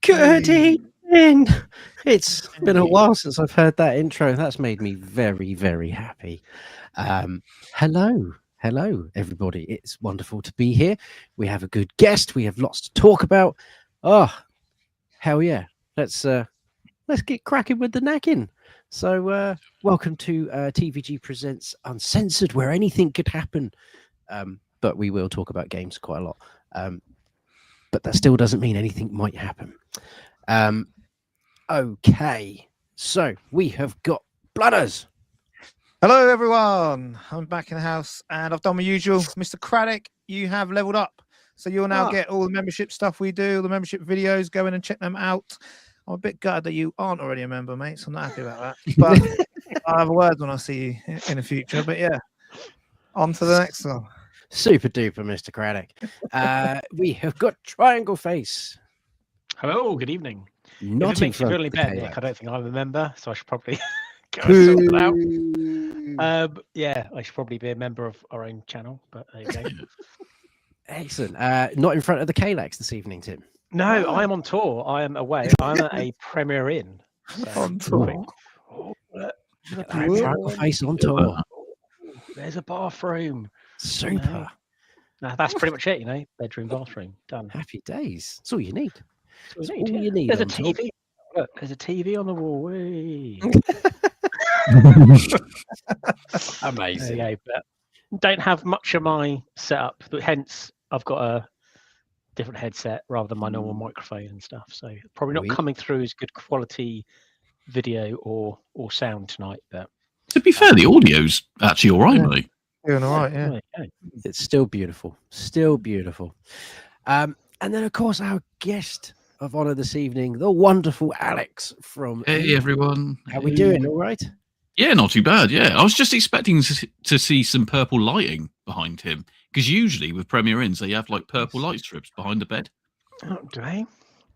Good Hey. evening. It's been a while since I've heard that intro. That's made me very, very happy. Hello, everybody. It's wonderful to be here. We have a good guest. We have lots to talk about. Oh, hell yeah! Let's get cracking with the nagging. So, welcome to TVG Presents Uncensored, where anything could happen. But we will talk about games quite a lot. But that still doesn't mean anything might happen. Okay, so we have got Bladders. Hello, everyone. I'm back in the house, and I've done my usual. Mr. Craddock, you have leveled up, so you'll now get all the membership stuff we do, the membership videos. Go in and check them out. I'm a bit gutted that you aren't already a member, mate, so I'm not happy about that. But I'll have a word when I see you in the future. But yeah, on to the next one. Super duper, Mr. Craddock. We have got Triangle Face. Hello, good evening. Not if it makes you feel any better, Nick, I don't think I remember, so I should probably go and sort that out. Yeah, I should probably be a member of our own channel, but there you go. Excellent. Not in front of the Kalax this evening, Tim. No, I am on tour. I am away. I'm at a Premier Inn. So On tour. Triangle Face on tour. There's a bathroom. Super. That's pretty much it, you know. Bedroom, bathroom, done. Happy days. That's all you need. That's all you need. There's a TV. Look, there's a TV on the wall. Whee. Amazing. There you go, but don't have much of my setup. Hence, I've got a different headset rather than my normal microphone and stuff. So probably not coming through as good quality video or sound tonight. But to be fair, the audio's actually all right, mate. Doing all right, yeah. It's still beautiful. Still beautiful. And then, of course, our guest of honor this evening, the wonderful Alex from... Hey, everyone. How we doing? All right? Yeah, not too bad, yeah. I was just expecting to see some purple lighting behind him, because usually with Premier Inns, they have, like, purple light strips behind the bed. Oh, do they?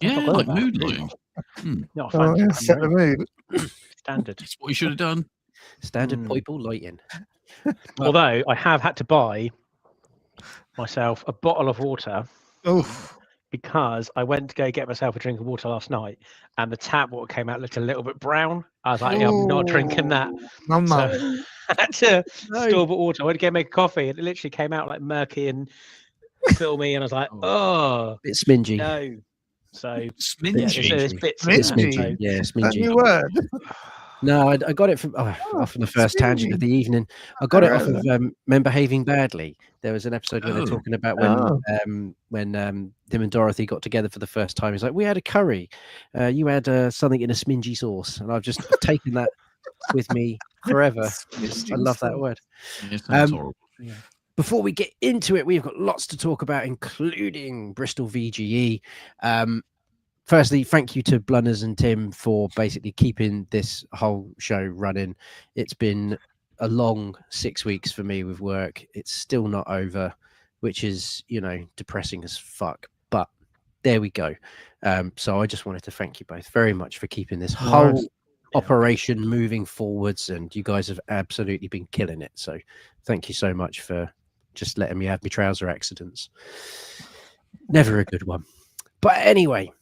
Yeah, like mood lighting. Not a Set the mood. Standard. That's what you should have done. Standard purple lighting. Although I have had to buy myself a bottle of water because I went to go get myself a drink of water last night and the tap water came out looked a little bit brown. I was like, I'm not drinking that. So I had to store-bought water. I went to go make a coffee and it literally came out like murky and filmy and I was like, bit smingy. No. So smingy. Yeah, there's bits smingy. Yeah, smingy. That's your word. No, I got it from off on the first tangent of the evening. I got it off of Men Behaving Badly. There was an episode where they're talking about when Tim and Dorothy got together for the first time. He's like, we had a curry. You had something in a smingy sauce. And I've just taken that with me forever. I love that word. Before we get into it, we've got lots to talk about, including Bristol VGE. Firstly, thank you to Blunners and Tim for basically keeping this whole show running. It's been a long 6 weeks for me with work. It's still not over, which is, depressing as fuck. But there we go. So I just wanted to thank you both very much for keeping this whole operation moving forwards. And you guys have absolutely been killing it. So thank you so much for just letting me have my trouser accidents. Never a good one. But anyway,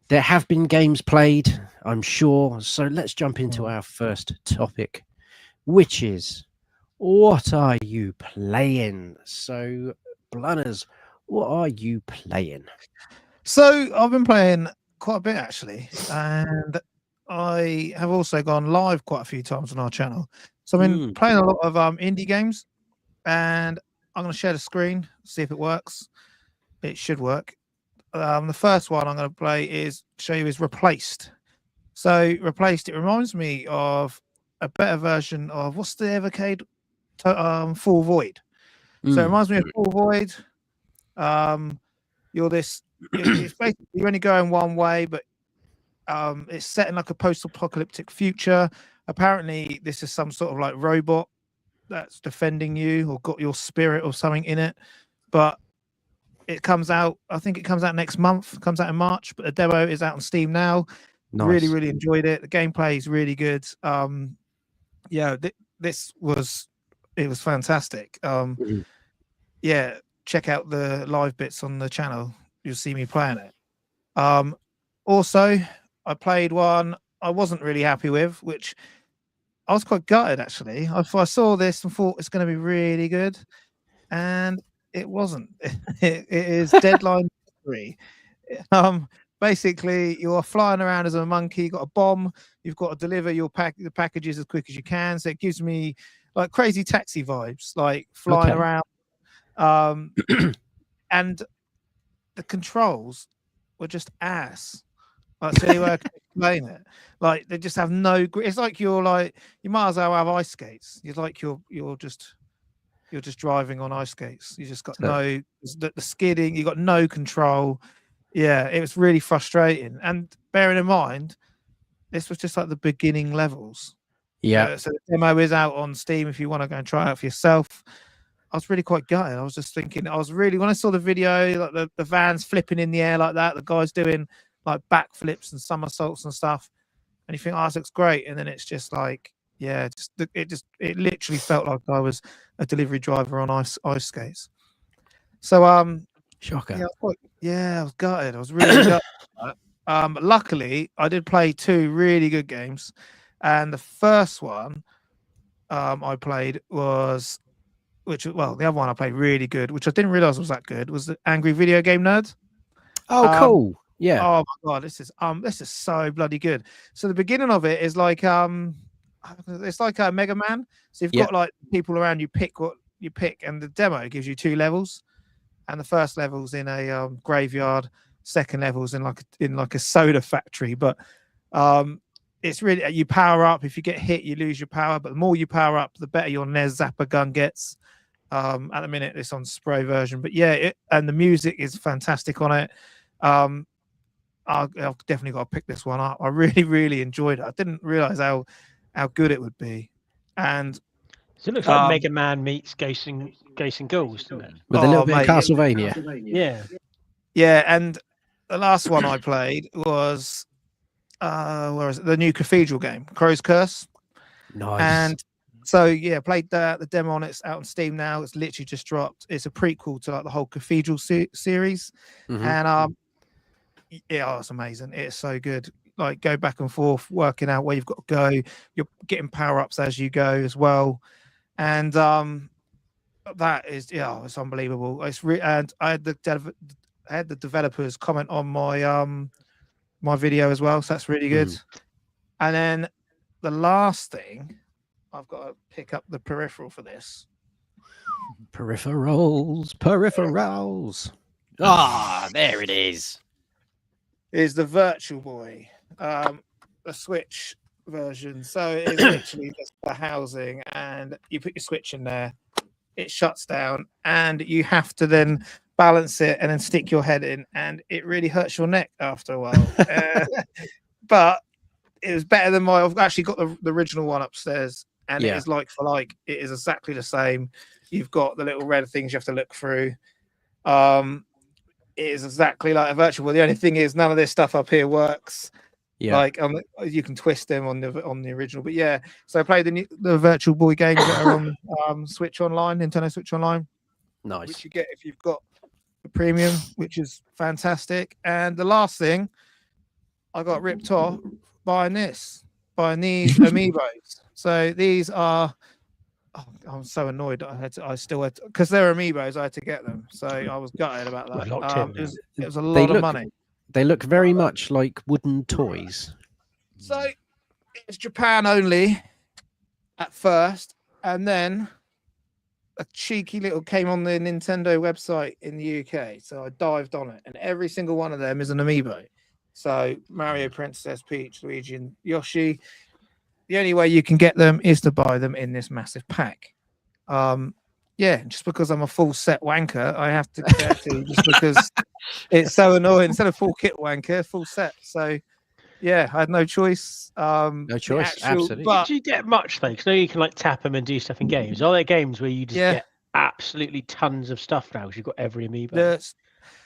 there have been games played, I'm sure. So let's jump into our first topic, which is, what are you playing? So, Blunners, what are you playing? So I've been playing quite a bit, actually. And I have also gone live quite a few times on our channel. So I've been playing a lot of indie games. And I'm going to share the screen, see if it works. It should work. The first one I'm going to show you is Replaced. So Replaced, it reminds me of a better version of what's the Evercade Full Void. So it reminds me of Full Void. It's basically you're only going one way, but it's set in like a post-apocalyptic future. Apparently, this is some sort of like robot that's defending you or got your spirit or something in it, but it comes out, I think it comes out next month. It comes out in March, but the demo is out on Steam now. Nice. Really enjoyed it. The gameplay is really good. This was fantastic. Check out the live bits on the channel. You'll see me playing it. Also, I played one I wasn't really happy with, which I was quite gutted actually. I saw this and thought it's going to be really good, and it wasn't. It is Deadline 3. Basically, you're flying around as a monkey. You've got a bomb. You've got to deliver the packages as quick as you can. So it gives me like Crazy Taxi vibes, like flying around. And the controls were just ass. That's the only way I can explain it. Like they just have no. It's like you might as well have ice skates. You're like you're just driving on ice skates. You just got the skidding. You got no control. Yeah, it was really frustrating. And bearing in mind, this was just like the beginning levels. Yeah. So the demo is out on Steam if you want to go and try it out for yourself. I was really quite gutted. I was just thinking, when I saw the video, like the van's flipping in the air like that, the guy's doing like backflips and somersaults and stuff, and you think, this looks great, and then it's just like, it literally felt like I was a delivery driver on ice skates. So shocker. I was gutted. I was really gutted. Luckily, I did play 2 really good games, and the first one I played was. The other one I played really good, which I didn't realize was that good, was the Angry Video Game Nerd. Oh, cool. Yeah. Oh my god, this is so bloody good. So the beginning of it is like it's like a Mega Man. So you've got like people around you, pick what you pick, and the demo gives you 2 levels. And the first level's in a graveyard, second level's in like a soda factory. But it's really, you power up. If you get hit, you lose your power. But the more you power up, the better your NES Zapper gun gets. At the minute, it's on spray version, but and the music is fantastic on it. I've definitely got to pick this one up. I really, really enjoyed it. I didn't realize how good it would be. And so it looks like Mega Man meets Ghosts and Ghouls, doesn't it? With a little bit of Castlevania. Yeah, and the last one I played was where is it? The new Cathedral game, Crow's Curse. Nice. And so played the demo on it's out on Steam now. It's literally just dropped. It's a prequel to like the whole Cathedral series, and it's amazing. It's so good. Like go back and forth, working out where you've got to go. You're getting power ups as you go as well, and that is it's unbelievable. And I had the developers comment on my my video as well, so that's really good. And then the last thing, I've got to pick up the peripheral for this. Peripherals. There it is. Is the Virtual Boy, a Switch version. So it is literally just the housing, and you put your Switch in there, it shuts down, and you have to then balance it and then stick your head in, and it really hurts your neck after a while. But it was better than I've actually got the original one upstairs, and it is like for like. It is exactly the same. You've got the little red things you have to look through. It is exactly like a Virtual Boy. The only thing is none of this stuff up here works. Like you can twist them on the original, but so I played the Virtual Boy games that are on Switch Online, Nintendo Switch Online. Nice. Which you get if you've got the premium, which is fantastic. And the last thing, I got ripped off buying these amiibos. So these are. Oh, I'm so annoyed. I still had because they're amiibos. I had to get them, so I was gutted about that. It was a lot of money. They look very much like wooden toys. So it's Japan only at first, and then a cheeky little came on the Nintendo website in the UK. So I dived on it, and every single one of them is an amiibo. So Mario, Princess Peach, Luigi, and Yoshi. The only way you can get them is to buy them in this massive pack. Just because I'm a full set wanker, I have to get to just because it's so annoying. Instead of full kit wanker, full set. So I had no choice. Absolutely. But did you get much though? Because now you can like tap them and do stuff in games. Are there games where you just get absolutely tons of stuff now because you've got every amiibo?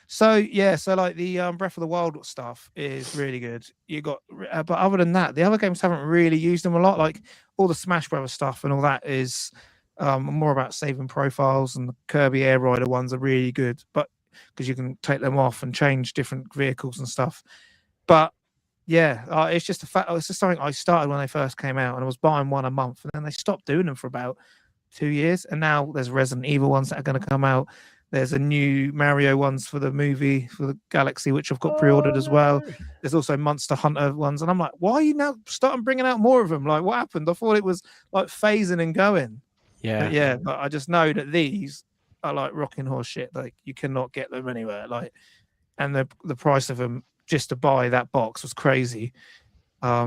So like the Breath of the Wild stuff is really good. You got, but other than that, the other games haven't really used them a lot. Like all the Smash Brothers stuff and all that is more about saving profiles, and the Kirby Air Rider ones are really good. But because you can take them off and change different vehicles and stuff. But yeah, it's just a fact. It's just something I started when they first came out, and I was buying one a month, and then they stopped doing them for about 2 years, and now there's Resident Evil ones that are going to come out. There's a new Mario ones for the movie for the Galaxy, which I've got pre-ordered as well. There's also Monster Hunter ones, and I'm like, why are you now starting bringing out more of them? Like, what happened? I thought it was like phasing and going. But I just know that these are like rocking horse shit. Like, you cannot get them anywhere. Like, and the price of them just to buy that box was crazy. I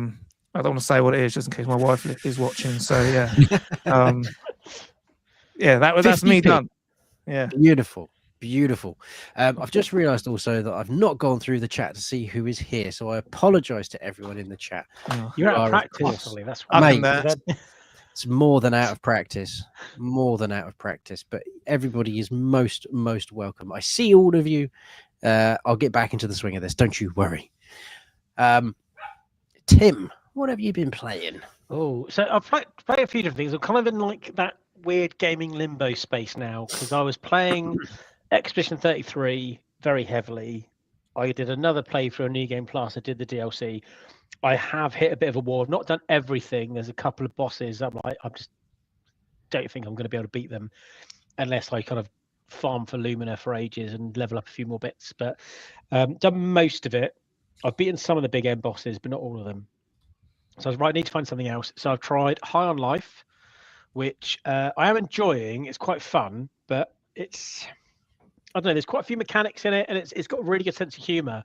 don't want to say what it is, just in case my wife is watching. So yeah, that's me done. Yeah, beautiful. I've just realized also that I've not gone through the chat to see who is here, so I apologize to everyone in the chat. You're out of practice, Ollie. That's mate, it's more than out of practice, but everybody is most welcome. I see all of you. I'll get back into the swing of this, don't you worry. Tim, what have you been playing? Oh, so I've played a few different things. I'm kind of in like that weird gaming limbo space now, because I was playing Expedition 33 very heavily. I did another playthrough of New Game Plus. I did the DLC. I have hit a bit of a wall. I've not done everything. There's a couple of bosses. I'm just don't think I'm going to be able to beat them unless I kind of farm for Lumina for ages and level up a few more bits. But done most of it. I've beaten some of the big end bosses, but not all of them. So I was right, I need to find something else. So I've tried High on Life, which I am enjoying. It's quite fun, but it's, I don't know, there's quite a few mechanics in it, and it's got a really good sense of humor.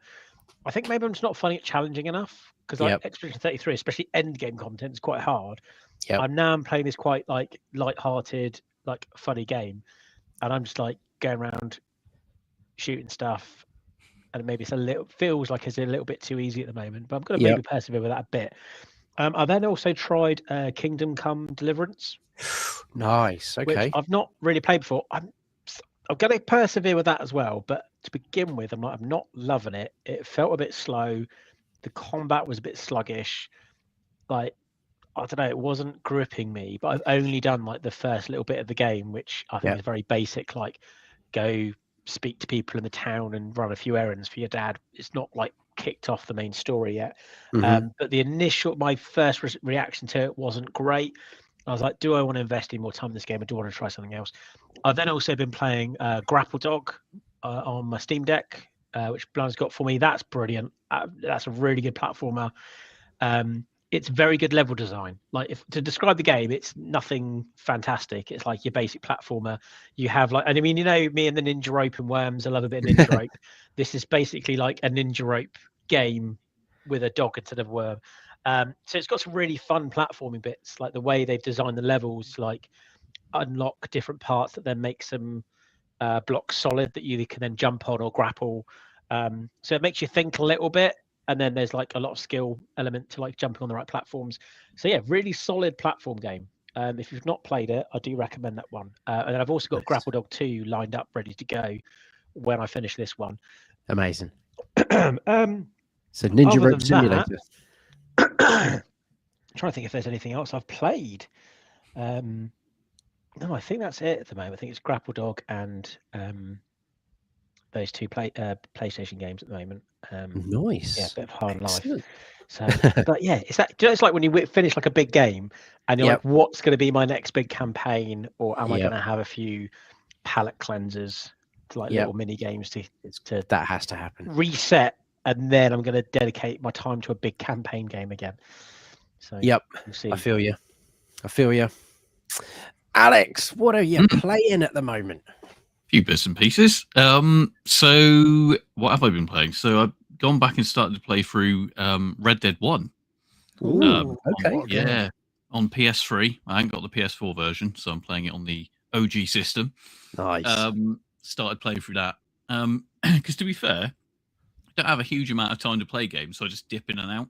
I think maybe I'm just not finding it challenging enough, because like Expedition 33, especially end game content, is quite hard. I'm playing this quite like light-hearted, like funny game, and I'm just like going around shooting stuff, and maybe feels like it's a little bit too easy at the moment, but I'm going to maybe persevere with that a bit. I then also tried Kingdom Come Deliverance. Nice. Okay. Which I've not really played before. I'm going to persevere with that as well. But to begin with, I'm not loving it. It felt a bit slow. The combat was a bit sluggish. Like, I don't know, it wasn't gripping me. But I've only done like the first little bit of the game, which I think is very basic. Like, go speak to people in the town and run a few errands for your dad. It's not like kicked off the main story yet. But my first reaction to it wasn't great. I was like, do I want to invest in more time in this game, or do I want to try something else? I've then also been playing Grapple Dog on my Steam Deck, which Blun's got for me. That's brilliant. That's a really good platformer. It's very good level design. Like, to describe the game, it's nothing fantastic. It's like your basic platformer. You have like, and I mean, you know me and the Ninja Rope and Worms. I love a bit of Ninja Rope. This is basically like a Ninja Rope game with a dog instead of a worm. So it's got some really fun platforming bits, like the way they've designed the levels, like unlock different parts that then make some blocks solid that you can then jump on or grapple. So it makes you think a little bit. And then there's like a lot of skill element to like jumping on the right platforms. So yeah, really solid platform game. If you've not played it, I do recommend that one. And then I've also got Grapple Dog 2 lined up, ready to go when I finish this one. Amazing. So Ninja Rope Simulator. I'm trying to think if there's anything else I've played. No, I think that's it at the moment. I think it's Grapple Dog and those two PlayStation games at the moment. Nice. Yeah, a bit of High on Life. So, but yeah, it's that. Do you know, it's like when you finish like a big game, and you're like, what's going to be my next big campaign, or am I going to have a few palate cleansers, to like little mini games to that has to happen. Reset, and then I'm going to dedicate my time to a big campaign game again. So we'll see. I feel you. Alex, what are you playing at the moment? Few bits and pieces. So what have I been playing? So I've gone back and started to play through Red Dead 1. Ooh, okay. On PS3. I haven't got the PS4 version, so I'm playing it on the OG system. Nice. Started playing through that. Because to be fair, I don't have a huge amount of time to play games, so I just dip in and out.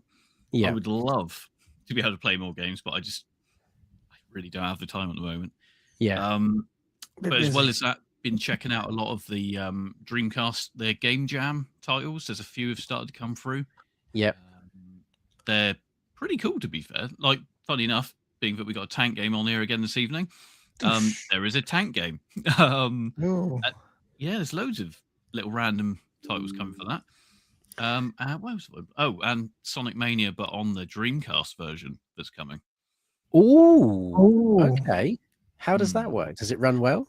I would love to be able to play more games, but I really don't have the time at the moment. But as well as that, been checking out a lot of the Dreamcast, their Game Jam titles. There's a few have started to come through. They're pretty cool, to be fair. Like, funny enough, being that we got a tank game on here again this evening, there is a tank game. There's loads of little random titles coming for that. What was it? Oh, and Sonic Mania, but on the Dreamcast version that's coming. Oh, okay. How does that work? Does it run well?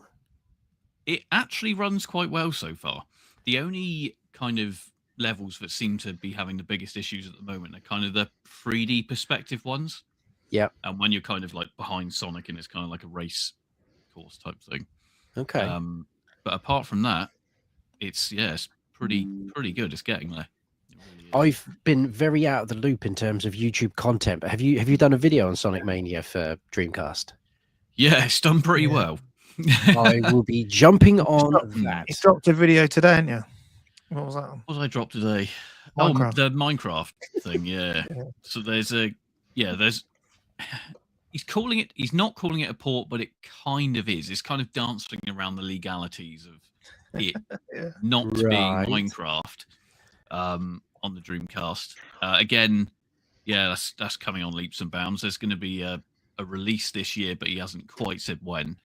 It actually runs quite well so far. The only kind of levels that seem to be having the biggest issues at the moment are kind of the 3D perspective ones. Yeah. And when you're kind of like behind Sonic and it's kind of like a race course type thing. Okay. But apart from that, it's pretty good. It's getting there. It really is. I've been very out of the loop in terms of YouTube content, but have you done a video on Sonic Mania for Dreamcast? Yeah, it's done pretty well. I will be jumping on that. You dropped a video today, didn't you? What was that? What did I drop today? Minecraft. Oh, the Minecraft thing, yeah. So there's he's not calling it a port, but it kind of is. It's kind of dancing around the legalities of it not being Minecraft on the Dreamcast. Again, that's coming on leaps and bounds. There's going to be a release this year, but he hasn't quite said when.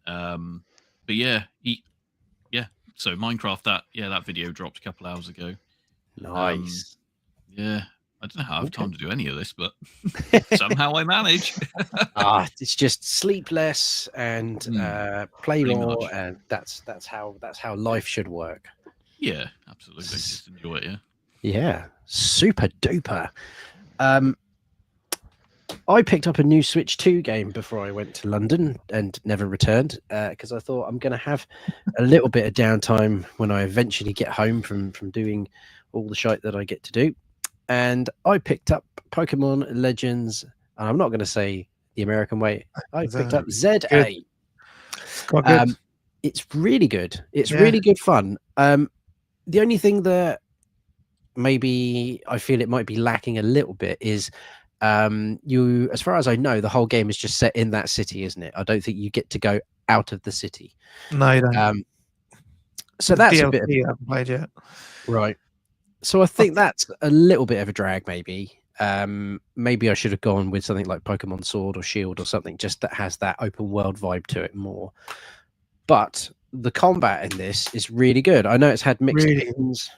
But so Minecraft, that video dropped a couple hours ago. Nice. I don't know how I have time to do any of this, but somehow I manage. It's just sleep less and play more, and that's how life should work. Yeah, absolutely. Just enjoy it. Yeah, super duper. I picked up a new Switch 2 game before I went to London and never returned because I thought I'm going to have a little bit of downtime when I eventually get home from doing all the shite that I get to do. And I picked up Pokemon Legends, and I'm not going to say the American way. I picked up ZA. It's really good. It's really good fun. The only thing that maybe I feel it might be lacking a little bit is as far as I know, the whole game is just set in that city, isn't it? I don't think you get to go out of the city. No, you don't. So that's DLC a bit I haven't played yet. Right. So I think that's a little bit of a drag, maybe. Maybe I should have gone with something like Pokemon Sword or Shield or something just that has that open world vibe to it more. But the combat in this is really good. I know it's had mixed opinions.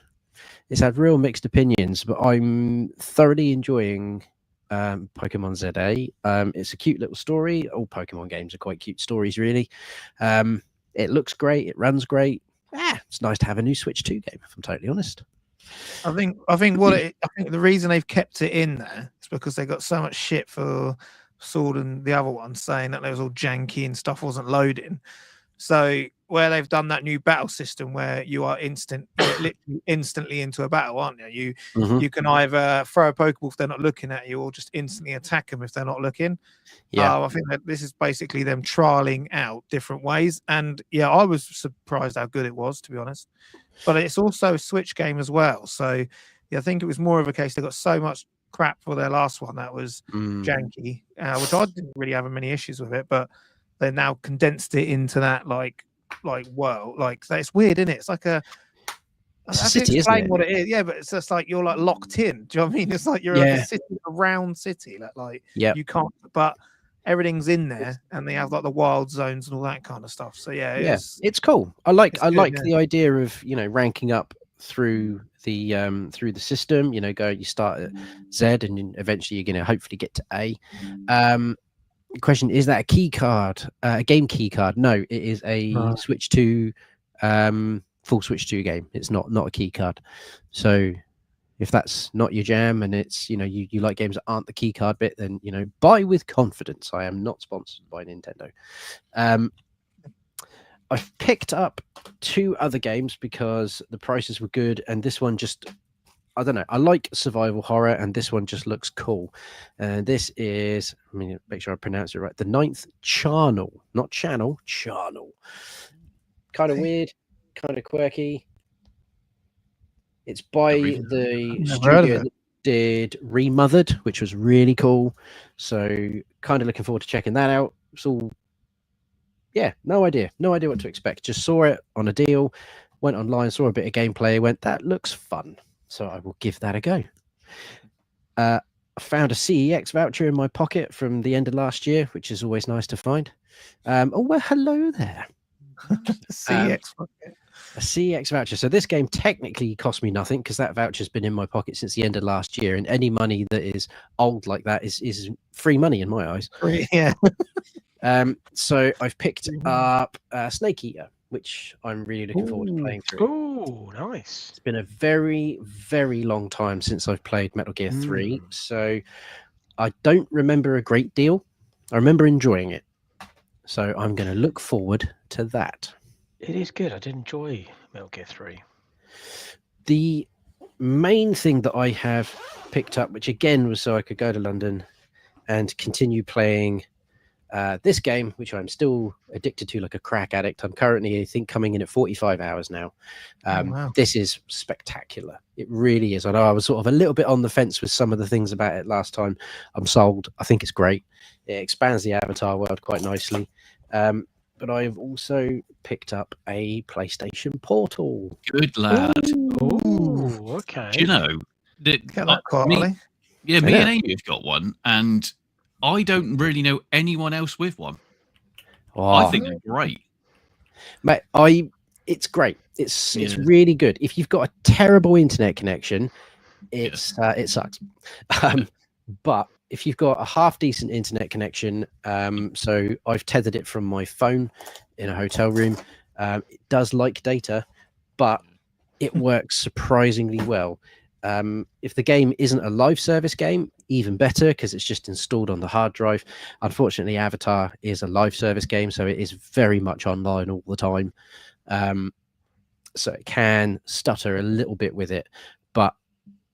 It's had real mixed opinions, but I'm thoroughly enjoying Pokemon ZA. It's a cute little story. All Pokemon games are quite cute stories, really. It looks great. It runs great. It's nice to have a new Switch 2 game, if I'm totally honest. I think the reason they've kept it in there is because they got so much shit for Sword and the other one saying that it was all janky and stuff wasn't loading. So where they've done that new battle system where you are literally instantly into a battle, aren't you? You can either throw a Pokeball if they're not looking at you, or just instantly attack them if they're not looking. I think that this is basically them trialing out different ways. And I was surprised how good it was, to be honest. But it's also a Switch game as well. So I think it was more of a case they got so much crap for their last one that was janky, which I didn't really have many issues with it, but they now condensed it into that like world. Like it's weird, isn't it? It's like a city, isn't it? What it is, but it's just like you're like locked in. Do you know what I mean? It's like you're in a city, a round city, you can't. But everything's in there, and they have like the wild zones and all that kind of stuff. So it's cool. I like the idea of ranking up through the system. You start at Z, and eventually you're going to hopefully get to A. Question: is that a key card, a game key card? No, it is a Switch 2, full Switch 2 game. It's not a key card. So if that's not your jam, and it's you like games that aren't the key card bit, then buy with confidence. I am not sponsored by Nintendo. I've picked up 2 other games because the prices were good, and this one just, I don't know. I like survival horror, and this one just looks cool. And this is, make sure I pronounce it right. The 9th Channel, not channel, channel. Kind of weird, kind of quirky. It's by the studio that did Remothered, which was really cool. So kind of looking forward to checking that out. It's all, no idea what to expect. Just saw it on a deal, went online, saw a bit of gameplay, went, that looks fun. So I will give that a go. I found a CEX voucher in my pocket from the end of last year, which is always nice to find. Hello there. CEX pocket. A CEX voucher. So this game technically cost me nothing because that voucher's been in my pocket since the end of last year, and any money that is old like that is free money in my eyes. Yeah. So I've picked up Snake Eater, which I'm really looking forward to playing through. Oh, nice. It's been a very, very long time since I've played Metal Gear 3, so I don't remember a great deal. I remember enjoying it. So I'm going to look forward to that. It is good. I did enjoy Metal Gear 3. The main thing that I have picked up, which again was so I could go to London and continue playing this game, which I'm still addicted to like a crack addict. I'm currently, I think, coming in at 45 hours now. Wow. This is spectacular. It really is. I know I was sort of a little bit on the fence with some of the things about it last time. I'm sold. I think it's great. It expands the Avatar world quite nicely. But I've also picked up a PlayStation Portal. Good lad. Ooh, okay. Do you know Get that quietly. Me and Amy have got one, and I don't really know anyone else with one. Oh, I think they're great. Mate, it's great. It's really good. If you've got a terrible internet connection, it sucks. But if you've got a half decent internet connection, so I've tethered it from my phone in a hotel room. It does like data, but it works surprisingly well. If the game isn't a live service game, even better, because it's just installed on the hard drive. Unfortunately, Avatar is a live service game, so it is very much online all the time. So it can stutter a little bit with it, but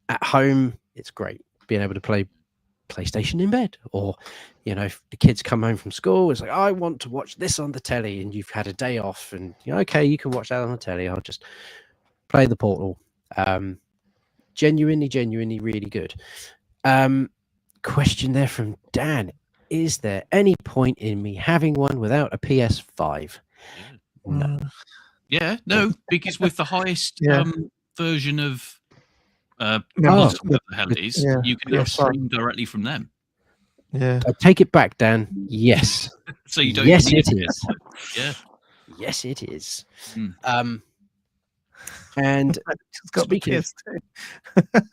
at home, it's great being able to play PlayStation in bed, or if the kids come home from school, it's like, I want to watch this on the telly, and you've had a day off, and okay, you can watch that on the telly. I'll just play the Portal. Genuinely really good. Question there from Dan: is there any point in me having one without a PS5? No. Yeah, no, because with the highest version of what the hell it is, you can now stream directly from them. Yeah, I take it back, Dan. Yes. So you don't. Yes, need it is. Yeah. Yes, it is. And it's got the PS2.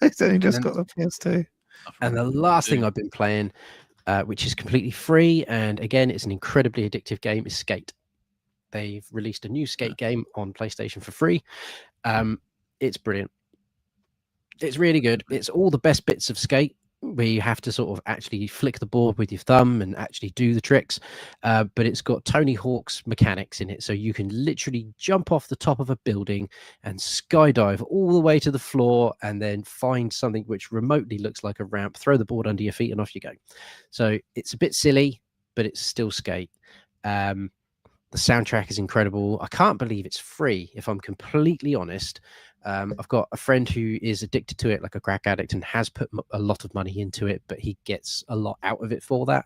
It's only just got the PS2. And the last thing I've been playing, which is completely free, and again, it's an incredibly addictive game, is Skate. They've released a new Skate game on PlayStation for free. It's brilliant. It's really good. It's all the best bits of Skate, where you have to sort of actually flick the board with your thumb and actually do the tricks. But it's got Tony Hawk's mechanics in it. So you can literally jump off the top of a building and skydive all the way to the floor, and then find something which remotely looks like a ramp, throw the board under your feet, and off you go. So it's a bit silly, but it's still Skate. The soundtrack is incredible. I can't believe it's free, if I'm completely honest. I've got a friend who is addicted to it like a crack addict and has put a lot of money into it, but he gets a lot out of it for that.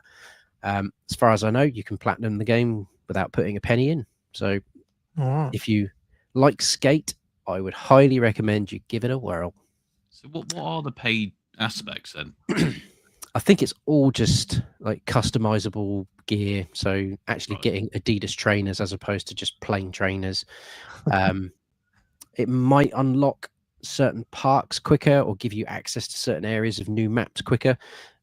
As far as I know, you can platinum the game without putting a penny in. So if you like Skate, I would highly recommend you give it a whirl. So what are the paid aspects then? I think it's all just like customizable gear. So actually getting Adidas trainers as opposed to just plain trainers. It might unlock certain parks quicker or give you access to certain areas of new maps quicker.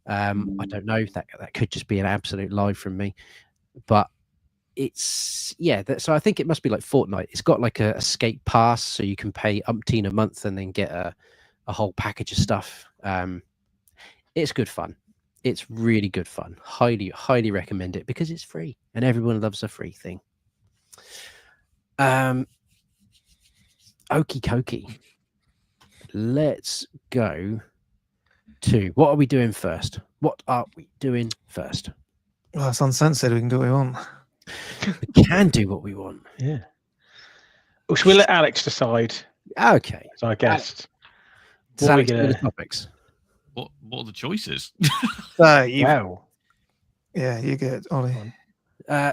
I don't know. That could just be an absolute lie from me. But it's, so I think it must be like Fortnite. It's got like a Skate pass, so you can pay umpteen a month and then get a whole package of stuff. It's good fun. It's really good fun. Highly recommend it because it's free and everyone loves a free thing. Okie dokie. Let's go to, what are we doing first? Well, it's uncensored. We can do what we want. We can do what we want. Yeah. Well, should we let Alex decide? Okay. As our guest. What are we going to do the topics? What are the choices? Yeah, you get Ollie.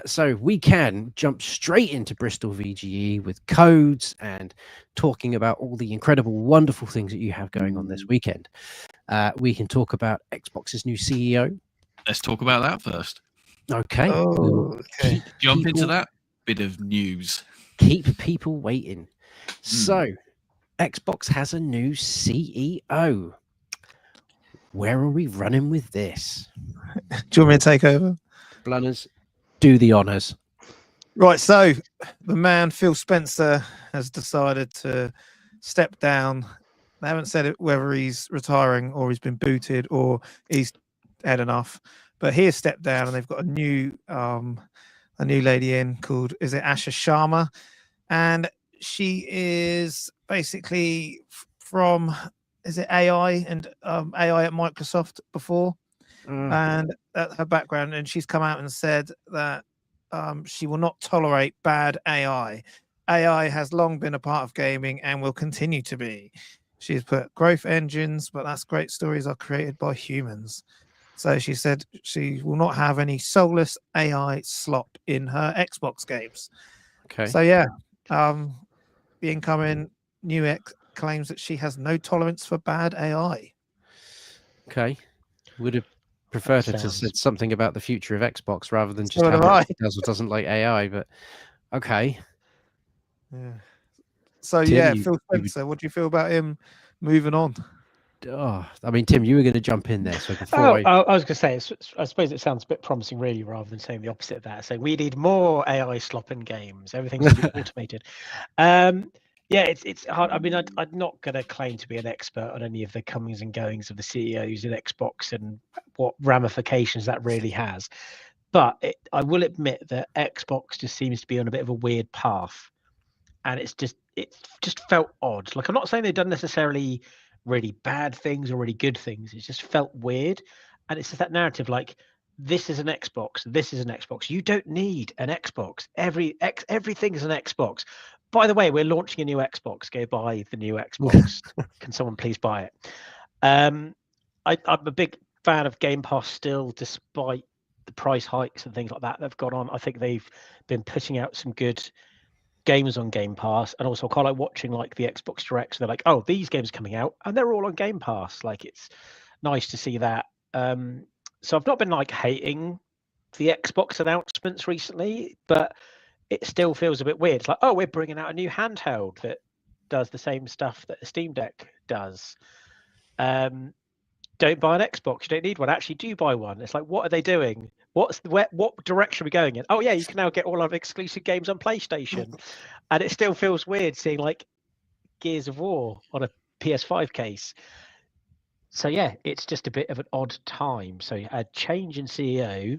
So we can jump straight into Bristol VGE with codes and talking about all the incredible, wonderful things that you have going on this weekend. We can talk about Xbox's new CEO. Let's talk about that first. Okay. Okay. Jump into that bit of news. Keep people waiting. So, Xbox has a new CEO. Where are we running with this? Do you want me to take over? Blunners, do the honours. Right, so the man, Phil Spencer, has decided to step down. They haven't said it whether he's retiring or he's been booted or he's had enough, but he has stepped down, and they've got a new lady in called, is it Asha Sharma? And she is basically from, is it AI and AI at Microsoft before? And her background, and she's come out and said that she will not tolerate bad AI. AI has long been a part of gaming and will continue to be. She's put growth engines, but that's great stories are created by humans. So she said she will not have any soulless AI slop in her Xbox games. Okay. So yeah, the incoming new X claims that she has no tolerance for bad AI. Okay. Would have preferred her to said something about the future of Xbox rather than just So how do much it does or doesn't like AI, but okay. Yeah. So Tim, Phil Spencer, what do you feel about him moving on? I mean, Tim, you were going to jump in there. So before I was going to say, I suppose it sounds a bit promising, really, rather than saying the opposite of that. Saying we need more AI slop in games. Everything's automated. Yeah, it's hard. I mean, I'm not going to claim to be an expert on any of the comings and goings of the CEOs at Xbox and what ramifications that really has. But I will admit that Xbox just seems to be on a bit of a weird path, and it just felt odd. Like, I'm not saying they've done necessarily really bad things or really good things. It just felt weird, and it's just that narrative like, this is an Xbox, this is an Xbox. You don't need an Xbox. Everything is an Xbox. By the way, we're launching a new Xbox. Go buy the new Xbox. Can someone please buy it? I'm a big fan of Game Pass still, despite the price hikes and things like that have gone on. I think they've been putting out some good games on Game Pass, and also I quite like watching like the Xbox Directs. They're like, oh, these games are coming out, and they're all on Game Pass. Like, it's nice to see that. So I've not been like hating the Xbox announcements recently, but it still feels a bit weird. It's like, oh, we're bringing out a new handheld that does the same stuff that the Steam Deck does. Don't buy an Xbox. You don't need one. Actually, do buy one. It's like, what are they doing? What direction are we going in? Oh yeah, you can now get all our exclusive games on PlayStation, and it still feels weird seeing like Gears of War on a PS5 case. So yeah, it's just a bit of an odd time. So a change in CEO.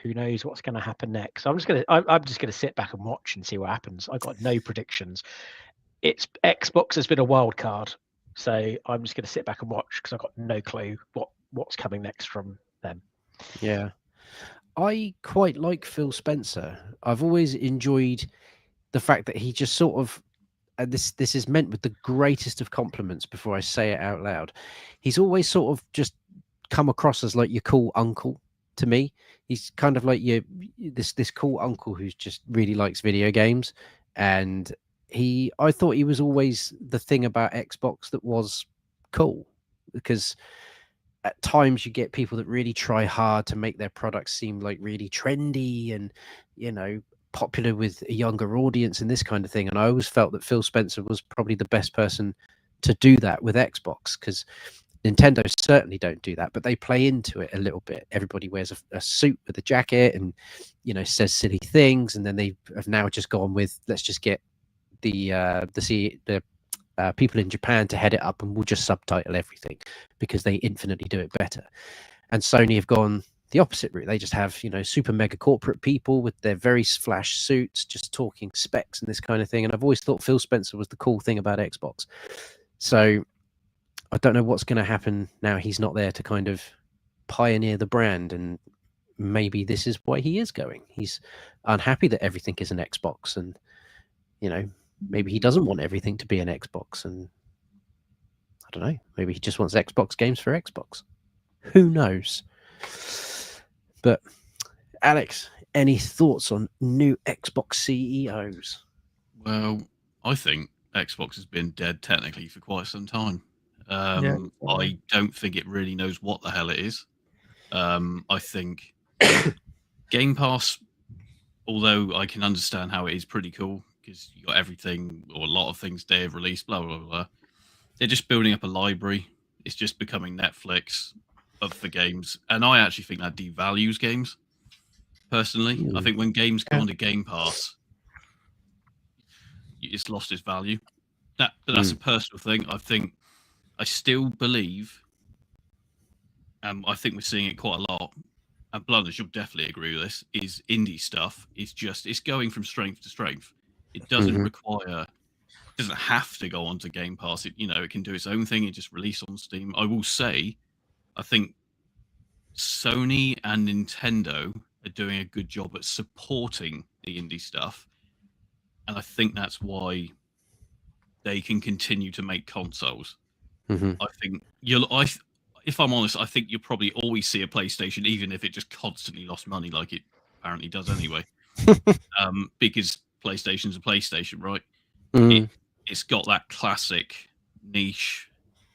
Who knows what's going to happen next? I'm just gonna sit back and watch and see what happens. I've got no predictions. It's Xbox has been a wild card, so I'm just going to sit back and watch because I've got no clue what's coming next from them. Yeah, I quite like Phil Spencer. I've always enjoyed the fact that he just sort of, and this is meant with the greatest of compliments before I say it out loud, he's always sort of just come across as like your cool uncle to me. He's kind of like this cool uncle who's just really likes video games, and I thought he was always the thing about Xbox that was cool, because at times you get people that really try hard to make their products seem like really trendy and, you know, popular with a younger audience and this kind of thing. And I always felt that Phil Spencer was probably the best person to do that with Xbox, because Nintendo certainly don't do that, but they play into it a little bit. Everybody wears a suit with a jacket and, you know, says silly things, and then they have now just gone with, let's just get the people in Japan to head it up, and we'll just subtitle everything because they infinitely do it better. And Sony have gone the opposite route. They just have, you know, super mega corporate people with their very flash suits just talking specs and this kind of thing. And I've always thought Phil Spencer was the cool thing about Xbox. So I don't know what's going to happen now he's not there to kind of pioneer the brand, and maybe this is why he is going. He's unhappy that everything is an Xbox, and, you know, maybe he doesn't want everything to be an Xbox, and I don't know, maybe he just wants Xbox games for Xbox. Who knows? But Alex, any thoughts on new Xbox CEOs? Well, I think Xbox has been dead technically for quite some time. I don't think it really knows what the hell it is. I think Game Pass, although I can understand how it is pretty cool, because you got everything or a lot of things day of release, blah blah blah. They're just building up a library. It's just becoming Netflix for games, and I actually think that devalues games. Personally, I think when games go onto Game Pass, it's lost its value. But that's a personal thing. I still believe, I think we're seeing it quite a lot. And Blunders, you'll definitely agree with this. Is indie stuff is it's going from strength to strength. It doesn't require. Doesn't have to go onto Game Pass. It can do its own thing. It just release on Steam. I will say, I think Sony and Nintendo are doing a good job at supporting the indie stuff, and I think that's why they can continue to make consoles. I think if I'm honest, I think you'll probably always see a PlayStation, even if it just constantly lost money, like it apparently does anyway. Because PlayStation's a PlayStation, right? It's got that classic niche.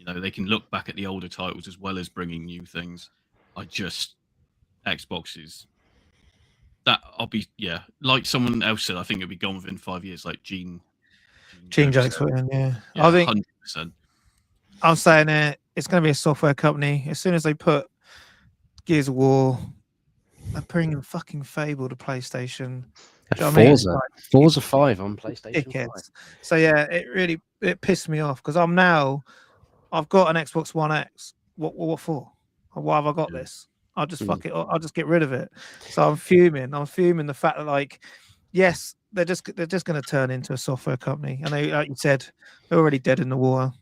They can look back at the older titles as well as bringing new things. Xbox is that. Like someone else said, I think it'll be gone within 5 years. Like Gene Jake's yeah. I think 100%. I'm saying it's going to be a software company. As soon as they put Gears of War, they're putting in fucking Fable to PlayStation. Forza 5 on PlayStation 5. So yeah, it pissed me off because I've got an Xbox One X. What for? Why have I got this? I'll just fuck it. I'll just get rid of it. So I'm fuming. I'm fuming the fact that yes, they're just going to turn into a software company, and they, like you said, they're already dead in the water.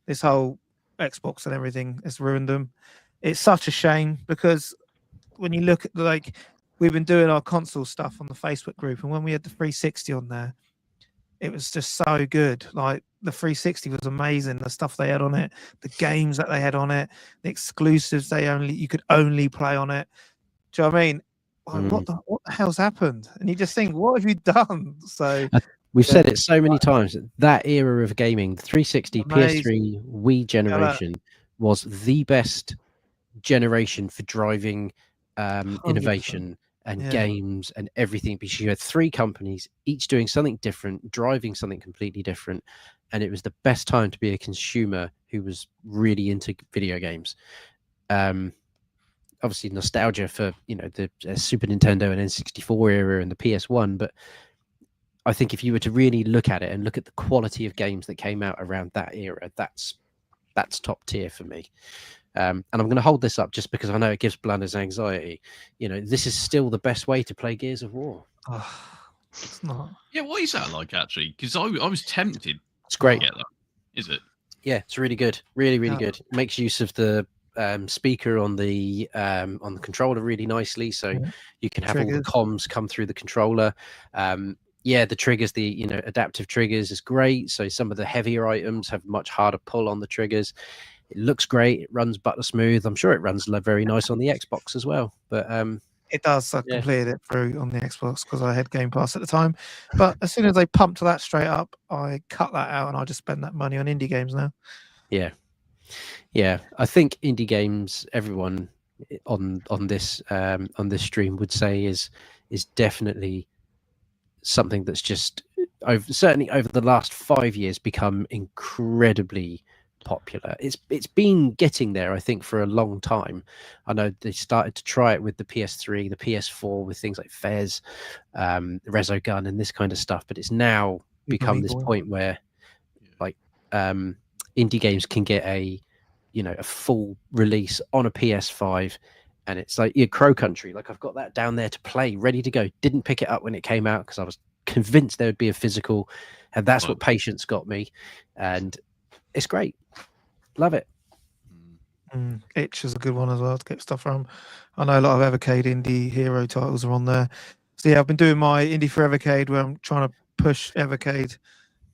This whole Xbox and everything has ruined them. It's such a shame because when you look at we've been doing our console stuff on the Facebook group, and when we had the 360 on there, it was just so good. Like the 360 was amazing. The stuff they had on it, the games that they had on it, the exclusives you could only play on it. Do you know what I mean? What the hell's happened? And you just think, what have you done? So we've said it so many times. That era of gaming, the 360, amazing. PS3, Wii generation was the best generation for driving innovation and games and everything, because you had three companies each doing something different, driving something completely different, and it was the best time to be a consumer who was really into video games. Obviously nostalgia for the Super Nintendo and N64 era and the PS1, but I think if you were to really look at it and look at the quality of games that came out around that era, that's top tier for me. And I'm going to hold this up just because I know it gives Blunders anxiety. This is still the best way to play Gears of War. It's not. Yeah, what is that like actually? Because I was tempted. It's great. To get that. Is it? Yeah, it's really good. Really, really good. Makes use of the speaker on the controller really nicely, so you can have all the comms come through the controller. The triggers, the adaptive triggers is great. So some of the heavier items have much harder pull on the triggers. It looks great. It runs butter smooth. I'm sure it runs very nice on the Xbox as well. But it does. I completed it through on the Xbox because I had Game Pass at the time. But as soon as they pumped that straight up, I cut that out and I just spend that money on indie games now. Yeah. I think indie games, everyone on this stream would say is definitely something that's just certainly over the last 5 years become incredibly popular. It's been getting there, I think, for a long time. I know they started to try it with the PS3, the PS4, with things like Fez, Resogun, and this kind of stuff. But it's now become this point where, indie games can get a full release on a PS5, and it's like Crow Country. I've got that down there to play, ready to go. Didn't pick it up when it came out because I was convinced there would be a physical, and that's what patience got me. And it's great. Love it. Itch is a good one as well to get stuff from. I know a lot of Evercade indie hero titles are on there. So I've been doing my Indie for Evercade, where I'm trying to push Evercade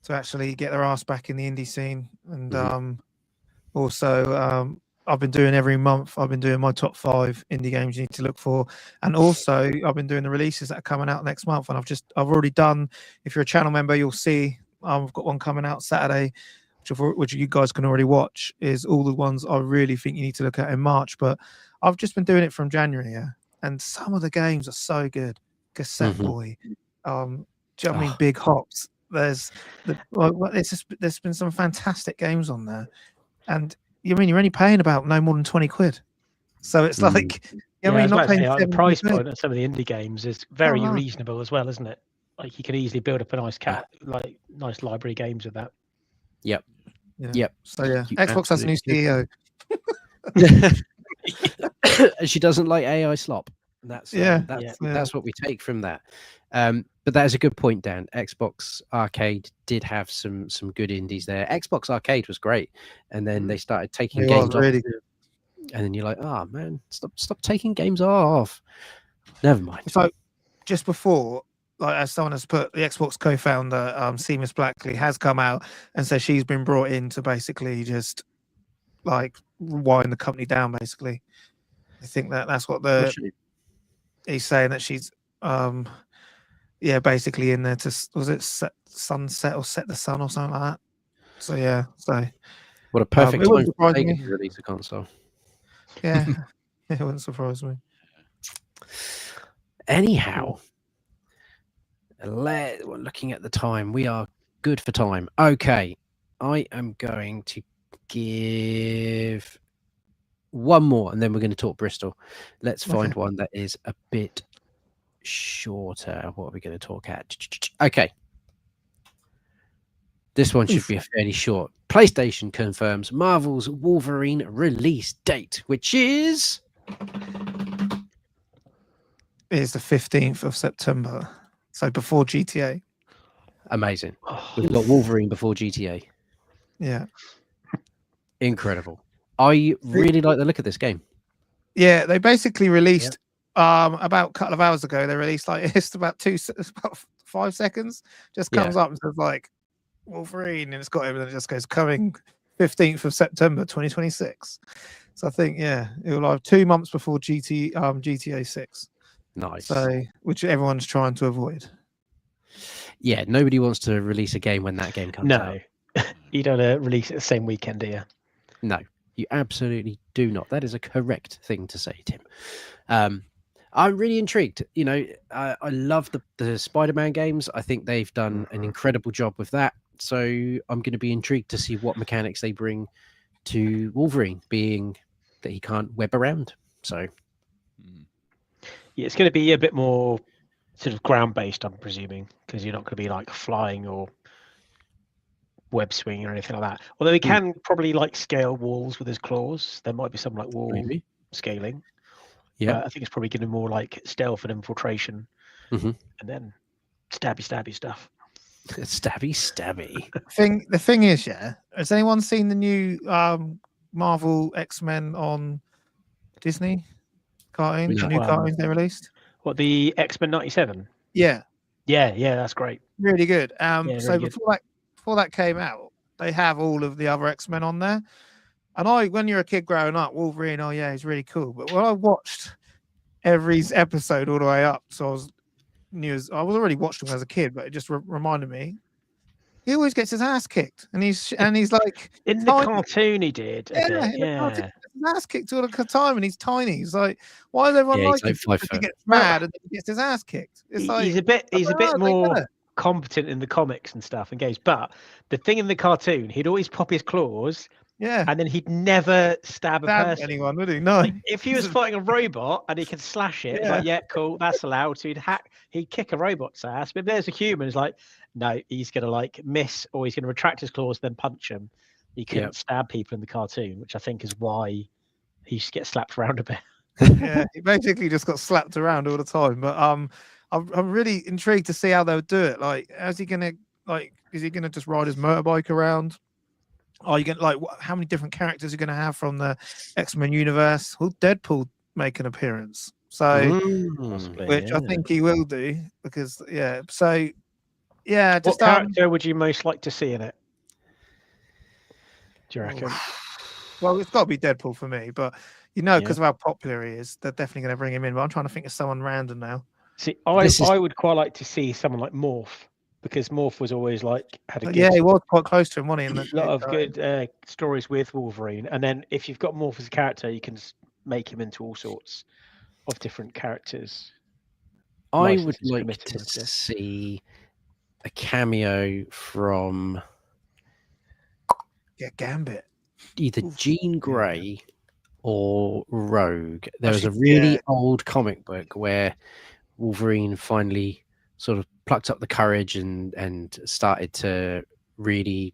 to actually get their ass back in the indie scene. And also I've been doing every month, I've been doing my top 5 indie games you need to look for. And also I've been doing the releases that are coming out next month. And I've already done, if you're a channel member, you'll see I've got one coming out Saturday, which you guys can already watch, is all the ones I really think you need to look at in March. But I've just been doing it from January, and some of the games are so good. Cassette Boy, Do you know what I mean? Big hops. There's been some fantastic games on there, and you're only paying about no more than 20 quid. So it's like, not paying the price point of some of the indie games is very reasonable as well, isn't it? Like you can easily build up a nice nice library games with that. Yep. Yeah. Yep. So Xbox has a new CEO. And she doesn't like AI slop. That's what we take from that. But that is a good point, Dan. Xbox Arcade did have some good indies there. Xbox Arcade was great, and then they started taking games off. Really good. And then you're like, oh man, stop taking games off. Never mind. So just before, like as someone has put, the Xbox co-founder, Seamus Blackley, has come out and said she's been brought in to basically just like wind the company down. Basically, I think that's what he's saying, that she's basically in there to, was it sunset or set the sun or something like that. So what a perfect time for Sega to release a console. Yeah, it wouldn't surprise me. Anyhow, looking at the time, we are good for time. Okay, I am going to give one more, and then we're going to talk Bristol. Let's find one that is a bit shorter. What are we going to talk at? Okay. This one should be a fairly short. PlayStation confirms Marvel's Wolverine release date, which is the 15th of September. So before GTA. Amazing. We've got Wolverine before GTA. Yeah. I really like the look of this game. Yeah, they basically released about a couple of hours ago. They released it's about 5 seconds. Just comes up and says like Wolverine, and it's got him, and it just goes coming 15th of September 2026. So I think it will have 2 months before GTA 6. Nice. So which everyone's trying to avoid. Yeah, nobody wants to release a game when that game comes out. No, you don't release it the same weekend, do you? No, you absolutely do not. That is a correct thing to say, Tim. I'm really intrigued. I love the Spider-Man games. I think they've done an incredible job with that. So I'm going to be intrigued to see what mechanics they bring to Wolverine, being that he can't web around. So yeah, it's going to be a bit more sort of ground-based, I'm presuming, because you're not going to be like flying or web swinging or anything like that. Although he can probably like scale walls with his claws. There might be some like wall scaling. Yeah, I think it's probably going to be more like stealth and infiltration, and then stabby stuff. Stabby. The thing is, has anyone seen the new Marvel X-Men on Disney cartoon? The new cartoons they released? What, the X-Men 97? Yeah, that's great. Really good. Before that came out, they have all of the other X-Men on there. And when you're a kid growing up, Wolverine, he's really cool. But when I watched every episode all the way up, so I was already watching him as a kid, but it just reminded me. He always gets his ass kicked, and he's like in the cartoon he did. His ass kicked all the time, and he's tiny. He's like, why is everyone like him? He gets mad and he gets his ass kicked. It's he's a bit more competent in the comics and stuff and games, but the thing in the cartoon, he'd always pop his claws. Yeah, and then he'd never stab a person. Anyone, would he? No. Like, if he was fighting a robot and he could slash it, it's like, cool, that's allowed. So he'd kick a robot's ass. But if there's a human, it's like, no, he's gonna like miss, or he's gonna retract his claws, then punch him. He couldn't stab people in the cartoon, which I think is why he used to get slapped around a bit. Yeah, he basically just got slapped around all the time. But I'm really intrigued to see how they'll do it. Like, is he gonna just ride his motorbike around? Are you going how many different characters are going to have from the X-Men universe? Will Deadpool make an appearance? So, which I think he will do, because what character would you most like to see in it? Do you reckon? Well, it's got to be Deadpool for me, but because of how popular he is, they're definitely going to bring him in. But I'm trying to think of someone random now. See, I would quite like to see someone like Morph. Because Morph was always had a good... he was quite close to him, wasn't he? A lot of good stories with Wolverine. And then if you've got Morph as a character, you can make him into all sorts of different characters. I would like to see a cameo from Gambit, either Jean Grey or Rogue. There was a Actually, really old comic book where Wolverine finally sort of plucked up the courage and started to really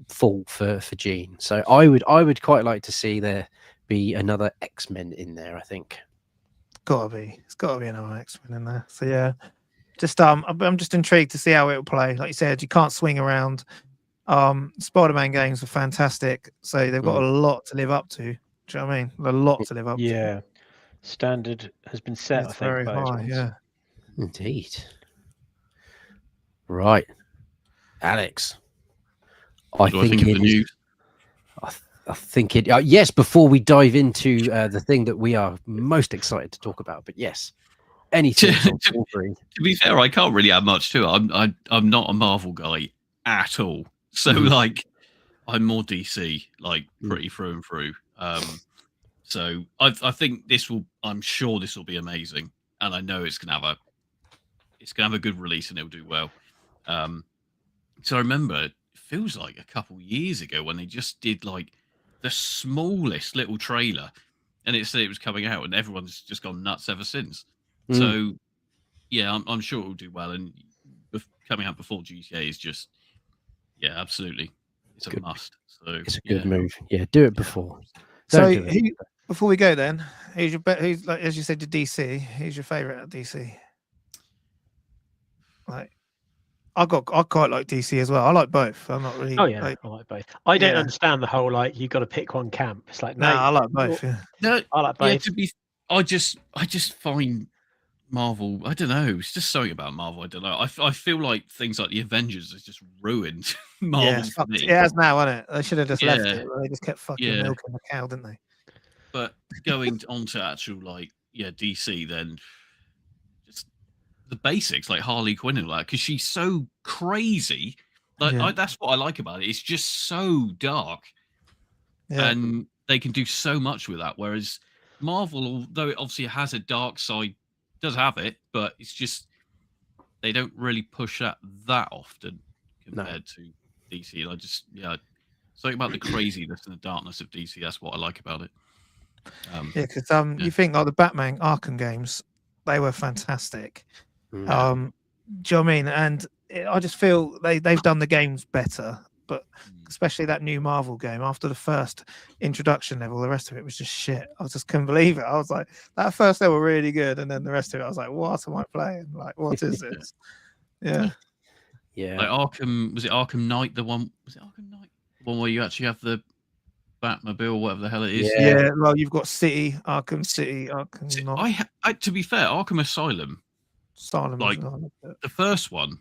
fall for Jean. So I would quite like to see there be another X-Men in there. I think it's gotta be another X-Men in there. So yeah, just I'm just intrigued to see how it will play. Like you said, you can't swing around. Spider-Man games are fantastic, so they've got a lot to live up to. Do you know what I mean? A lot to live up to. Yeah, standard has been set. It's I think very high. Yeah, indeed. Right, Alex. I think of the news. I think it. Yes, before we dive into the thing that we are most excited to talk about, but yes, anything. To be fair, I can't really add much to it. I'm not a Marvel guy at all. So like, I'm more DC, like pretty through and through. So I think I'm sure this will be amazing, and I know it's gonna have a good release and it'll do well. So I remember it feels like a couple years ago when they just did like the smallest little trailer, and it said it was coming out, and everyone's just gone nuts ever since. So yeah, I'm sure it will do well, and coming out before GTA is just absolutely, it's a must. So it's a good move. Yeah, do it before. Before we go, then, who's like, as you said, to DC? Who's your favorite at DC? Like, I quite like DC as well. I like both. I'm not really. Oh yeah, I like both. I don't understand the whole like you got to pick one camp. It's like no, I like both. Yeah. No, I like both. I just find Marvel. I don't know. It's just something about Marvel. I don't know. I feel like things like the Avengers has just ruined Marvel. It has now, hasn't it? They should have just left it. They just kept fucking milking the cow, didn't they? But going on to actual DC, then just the basics like Harley Quinn and all that, because she's so crazy. Like that's what I like about it. It's just so dark, and they can do so much with that. Whereas Marvel, although it obviously has a dark side, does have it, but it's just they don't really push that often compared to DC. And I just something about the craziness and the darkness of DC. That's what I like about it. Because you think like the Batman Arkham games, they were fantastic. Do you know what I mean? And I just feel they've done the games better, but especially that new Marvel game, after the first introduction level, the rest of it was just shit. I just couldn't believe it. I was like, that first level really good, and then the rest of it, I was like, what am I playing? Like, what is this? Yeah. Like Arkham, was it Arkham Knight? The one where you actually have the Batmobile, whatever the hell it is. Yeah, well, you've got Arkham City, Arkham Knight. To be fair, Arkham Asylum, like the first one,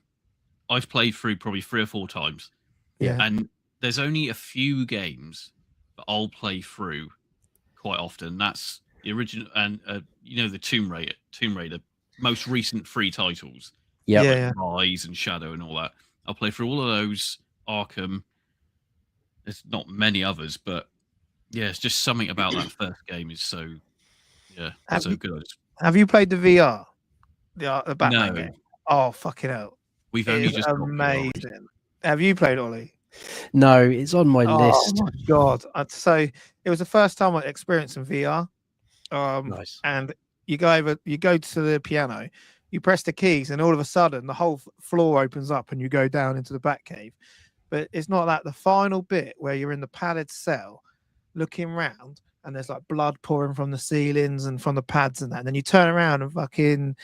I've played through probably 3 or 4 times. Yeah, and there's only a few games that I'll play through quite often. That's the original, and the Tomb Raider, most recent 3 titles. Yeah, Rise and Shadow and all that. I'll play through all of those. Arkham. There's not many others, but it's just something about that first game is so good. Have you played the VR? The Batman game? Oh, fucking hell. We've only just amazing. Have you played Ollie? No, it's on my list. Oh my god! So it was the first time I experienced some VR. Nice. And you go to the piano, you press the keys, and all of a sudden the whole floor opens up, and you go down into the Batcave. But it's not that. The final bit where you're in the padded cell, looking round, and there's like blood pouring from the ceilings and from the pads and that. And then you turn around and fucking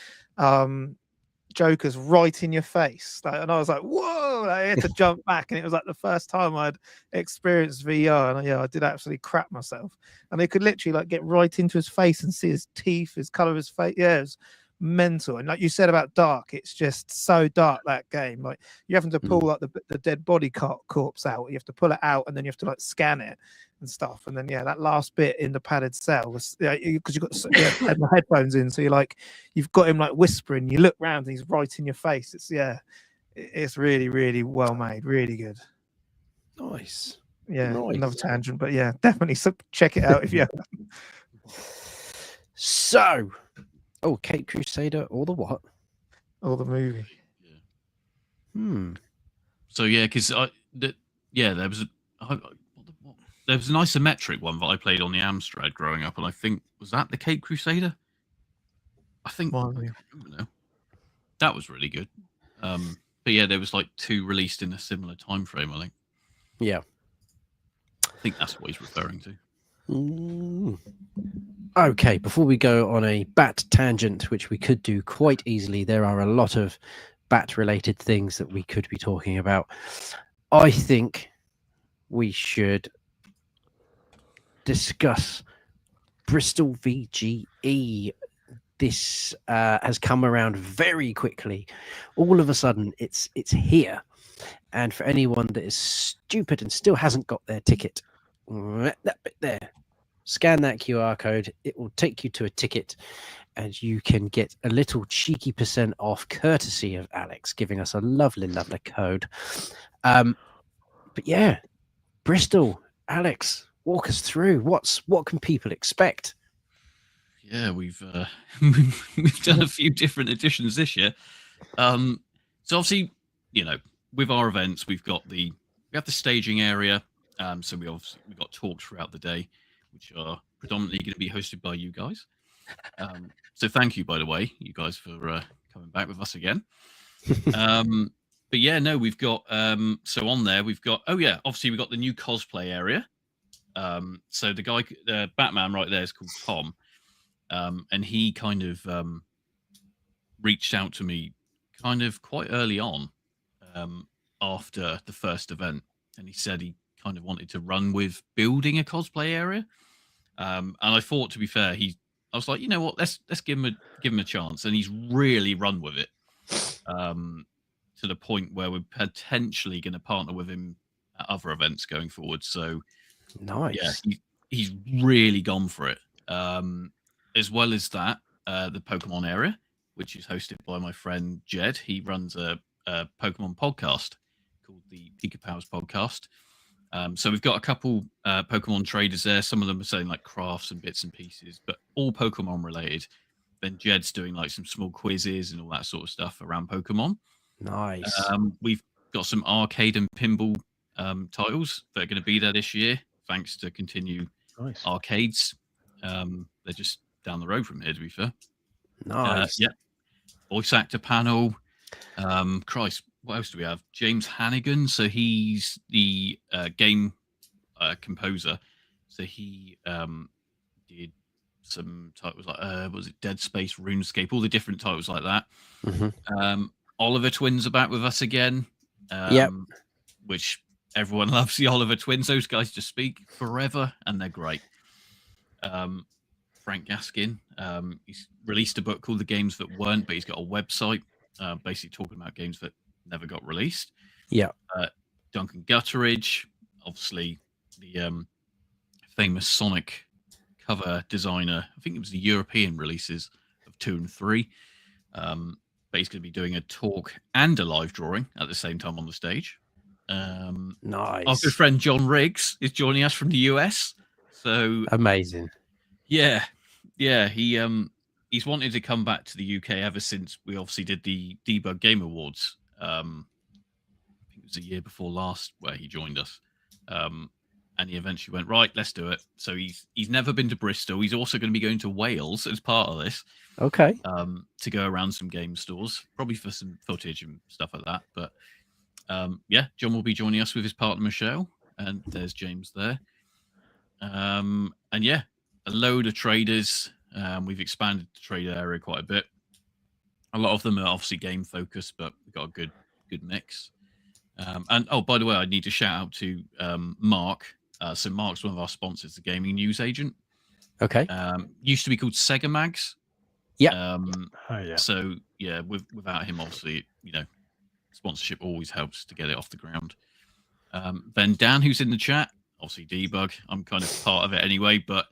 Joker's right in your face. And I was like, whoa! I had to jump back, and it was like the first time I'd experienced VR, and I did absolutely crap myself. And they could literally like get right into his face and see his teeth, his color of his face. Yeah, it was mental. And like you said about dark, it's just so dark, that game. Like you're having to pull like the dead body corpse out. You have to pull it out, and then you have to like scan it and stuff. And then that last bit in the padded cell was because you've got the headphones in, so you've got him like whispering. You look round and he's right in your face. It's really, really well made, really good. Nice. Another tangent, but definitely check it out if you haven't. So Cape Crusader or the what? Or the movie. So yeah, because there was there was an isometric one that I played on the Amstrad growing up, and I think was that the Cape Crusader. I think I can't remember now. That was really good. But yeah, there was like 2 released in a similar time frame, I think. Yeah. I think that's what he's referring to. Okay, before we go on a bat tangent, which we could do quite easily, there are a lot of bat-related things that we could be talking about. I think we should discuss Bristol VGE. This has come around very quickly. All of a sudden, it's here. And for anyone that is stupid and still hasn't got their ticket, that bit there, scan that QR code. It will take you to a ticket, and you can get a little cheeky % off, courtesy of Alex giving us a lovely, lovely code. But yeah, Bristol, Alex, walk us through. What can people expect? Yeah, we've done a few different editions this year. So obviously, with our events, we have the staging area. So we've got talks throughout the day, which are predominantly going to be hosted by you guys. So thank you, by the way, you guys, for coming back with us again. But yeah, no, we've got so on there we've got obviously we've got the new cosplay area. So the guy, the Batman right there, is called Tom. And he kind of reached out to me kind of quite early on after the first event, and he said he kind of wanted to run with building a cosplay area. And I thought, to be fair, I was like, you know what, let's give him a chance, and he's really run with it to the point where we're potentially going to partner with him at other events going forward. So nice, yeah, he's really gone for it. As well as that, the Pokemon area, which is hosted by my friend Jed. He runs a Pokemon podcast called the Pika Powers Podcast. So we've got a couple Pokemon traders there. Some of them are saying like crafts and bits and pieces, but all Pokemon related. Then Jed's doing like some small quizzes and all that sort of stuff around Pokemon. Nice. We've got some arcade and pinball titles that are going to be there this year, thanks to Continue Arcades. They're just down the road from here, to be fair. Nice. Yeah. Voice actor panel. Christ, what else do we have? James Hannigan. So he's the game composer. So he did some titles like was it Dead Space, RuneScape, all the different titles like that. Oliver Twins are back with us again. Which everyone loves, the Oliver Twins. Those guys just speak forever and they're great. Frank Gaskin, he's released a book called The Games That Weren't, but he's got a website basically talking about games that never got released. Duncan Gutteridge, obviously the famous Sonic cover designer. I think it was the European releases of 2 and 3. But he's going to be doing a talk and a live drawing at the same time on the stage. Nice. Our good friend John Riggs is joining us from the US. So amazing. Yeah. He's wanted to come back to the UK ever since we obviously did the Debug Game Awards. I think it was the year before last where he joined us. And he eventually went, right, let's do it. So he's never been to Bristol. He's also going to be going to Wales as part of this. Okay. To go around some game stores, probably for some footage and stuff like that. But John will be joining us with his partner Michelle, and there's James there. And yeah, a load of traders. We've expanded the trader area quite a bit. A lot of them are obviously game focused, but we've got a good mix. And by the way, I need to shout out to Mark. So Mark's one of our sponsors, the gaming news agent. Okay. Used to be called Sega Mags. Yeah. So yeah, without him, obviously, sponsorship always helps to get it off the ground. Then Dan, who's in the chat, obviously Debug. I'm kind of part of it anyway, but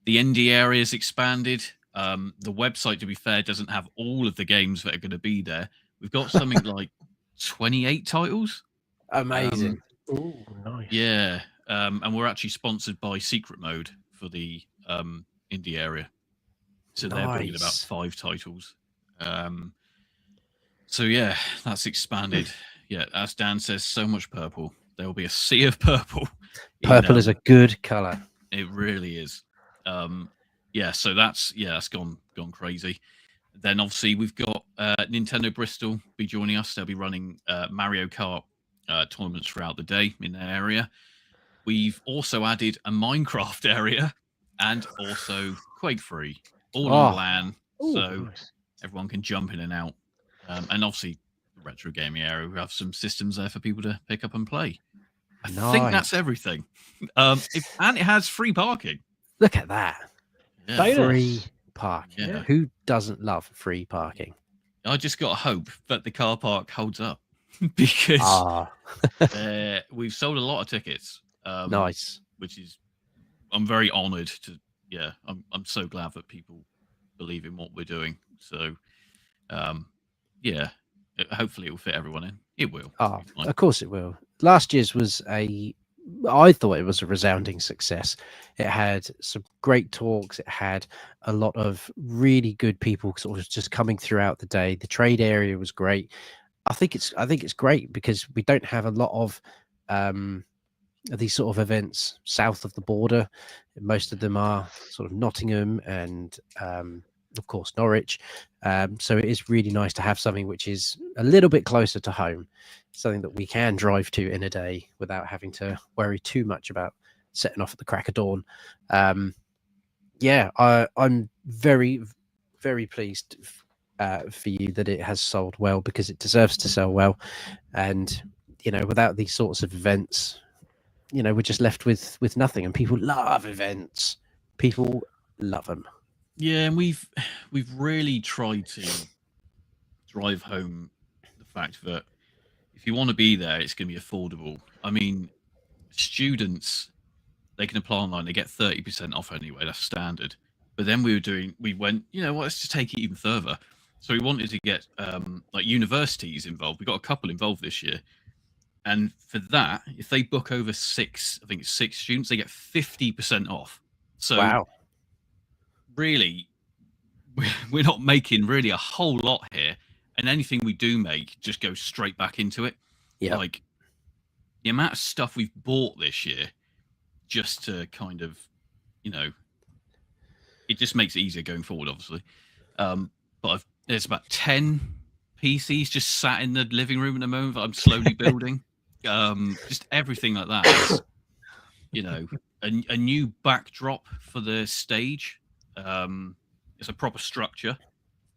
the indie area is expanded. The website, to be fair, doesn't have all of the games that are going to be there. We've got something like 28 titles. Amazing. Ooh, nice. Yeah. And we're actually sponsored by Secret Mode for the indie area. So they're bringing about 5 titles. So yeah, that's expanded yeah, as Dan says, so much purple. There will be a sea of purple. Purple is a good color. It really is. Yeah, so that's gone crazy. Then obviously we've got Nintendo Bristol be joining us. They'll be running Mario Kart tournaments throughout the day in their area. We've also added a Minecraft area and also Quake 3, all on LAN, so everyone can jump in and out. And obviously the retro gaming area, we have some systems there for people to pick up and play. I think that's everything. And it has free parking. Look at that. Yeah. Free parking. Yeah. Who doesn't love free parking? I just got to hope that the car park holds up because we've sold a lot of tickets. Nice. Which is, I'm very honored to, I'm so glad that people believe in what we're doing. So, hopefully it will fit everyone in. It will. Oh, of course it will. Last year's was I thought it was a resounding success. It had some great talks. It had a lot of really good people sort of just coming throughout the day. The trade area was great. I think it's great because we don't have a lot of these sort of events south of the border. Most of them are sort of Nottingham and of course Norwich. So it is really nice to have something which is a little bit closer to home, something that we can drive to in a day without having to worry too much about setting off at the crack of dawn. I'm very, very pleased for you that it has sold well, because it deserves to sell well. And without these sorts of events, we're just left with nothing. And people love events. People love them. Yeah, and we've really tried to drive home the fact that if you want to be there, it's going to be affordable. I mean, students, they can apply online. They get 30% off anyway. That's standard. But then we went, let's just take it even further. So we wanted to get like universities involved. We got a couple involved this year. And for that, if they book over six students, they get 50% off. So wow. Really, we're not making really a whole lot here. And anything we do make just goes straight back into it. Yeah. Like the amount of stuff we've bought this year just to kind of, it just makes it easier going forward, obviously. But there's about 10 PCs just sat in the living room at the moment that I'm slowly building. Just everything like that. A new backdrop for the stage. It's a proper structure.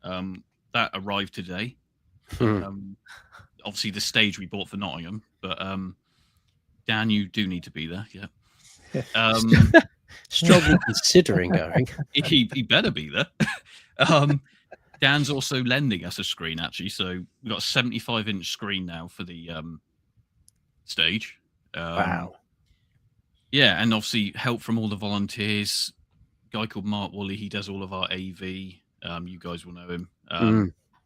That arrived today. Obviously, the stage we bought for Nottingham, but Dan, you do need to be there. Yeah. Strongly considering going. He better be there. Dan's also lending us a screen, actually. So we've got a 75-inch screen now for the stage. Wow. Yeah, and obviously help from all the volunteers. A guy called Mark Woolley, he does all of our AV. You guys will know him.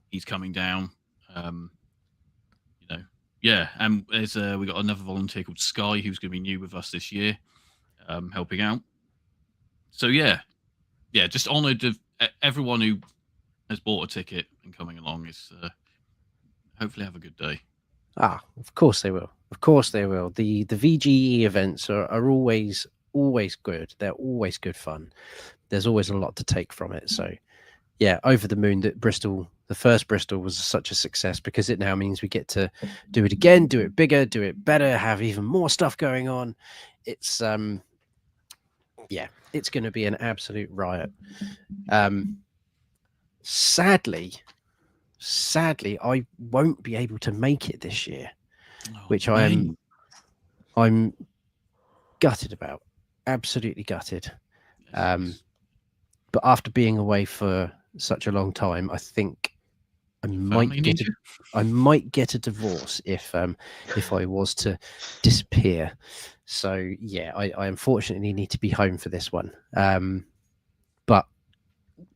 He's coming down. Yeah, and there's we got another volunteer called Sky who's going to be new with us this year, helping out. So yeah, just honoured of everyone who has bought a ticket and coming along. Is hopefully have a good day. Of course they will. Of course they will. The VGE events are always good. They're always good fun. There's always a lot to take from it. So yeah, over the moon that the first Bristol was such a success, because it now means we get to do it again, do it bigger, do it better, have even more stuff going on. It's it's going to be an absolute riot. Sadly, I won't be able to make it this year, which I'm gutted about. Absolutely gutted. But after being away for such a long time, I think I might get a divorce if I was to disappear. So yeah, I unfortunately need to be home for this one. But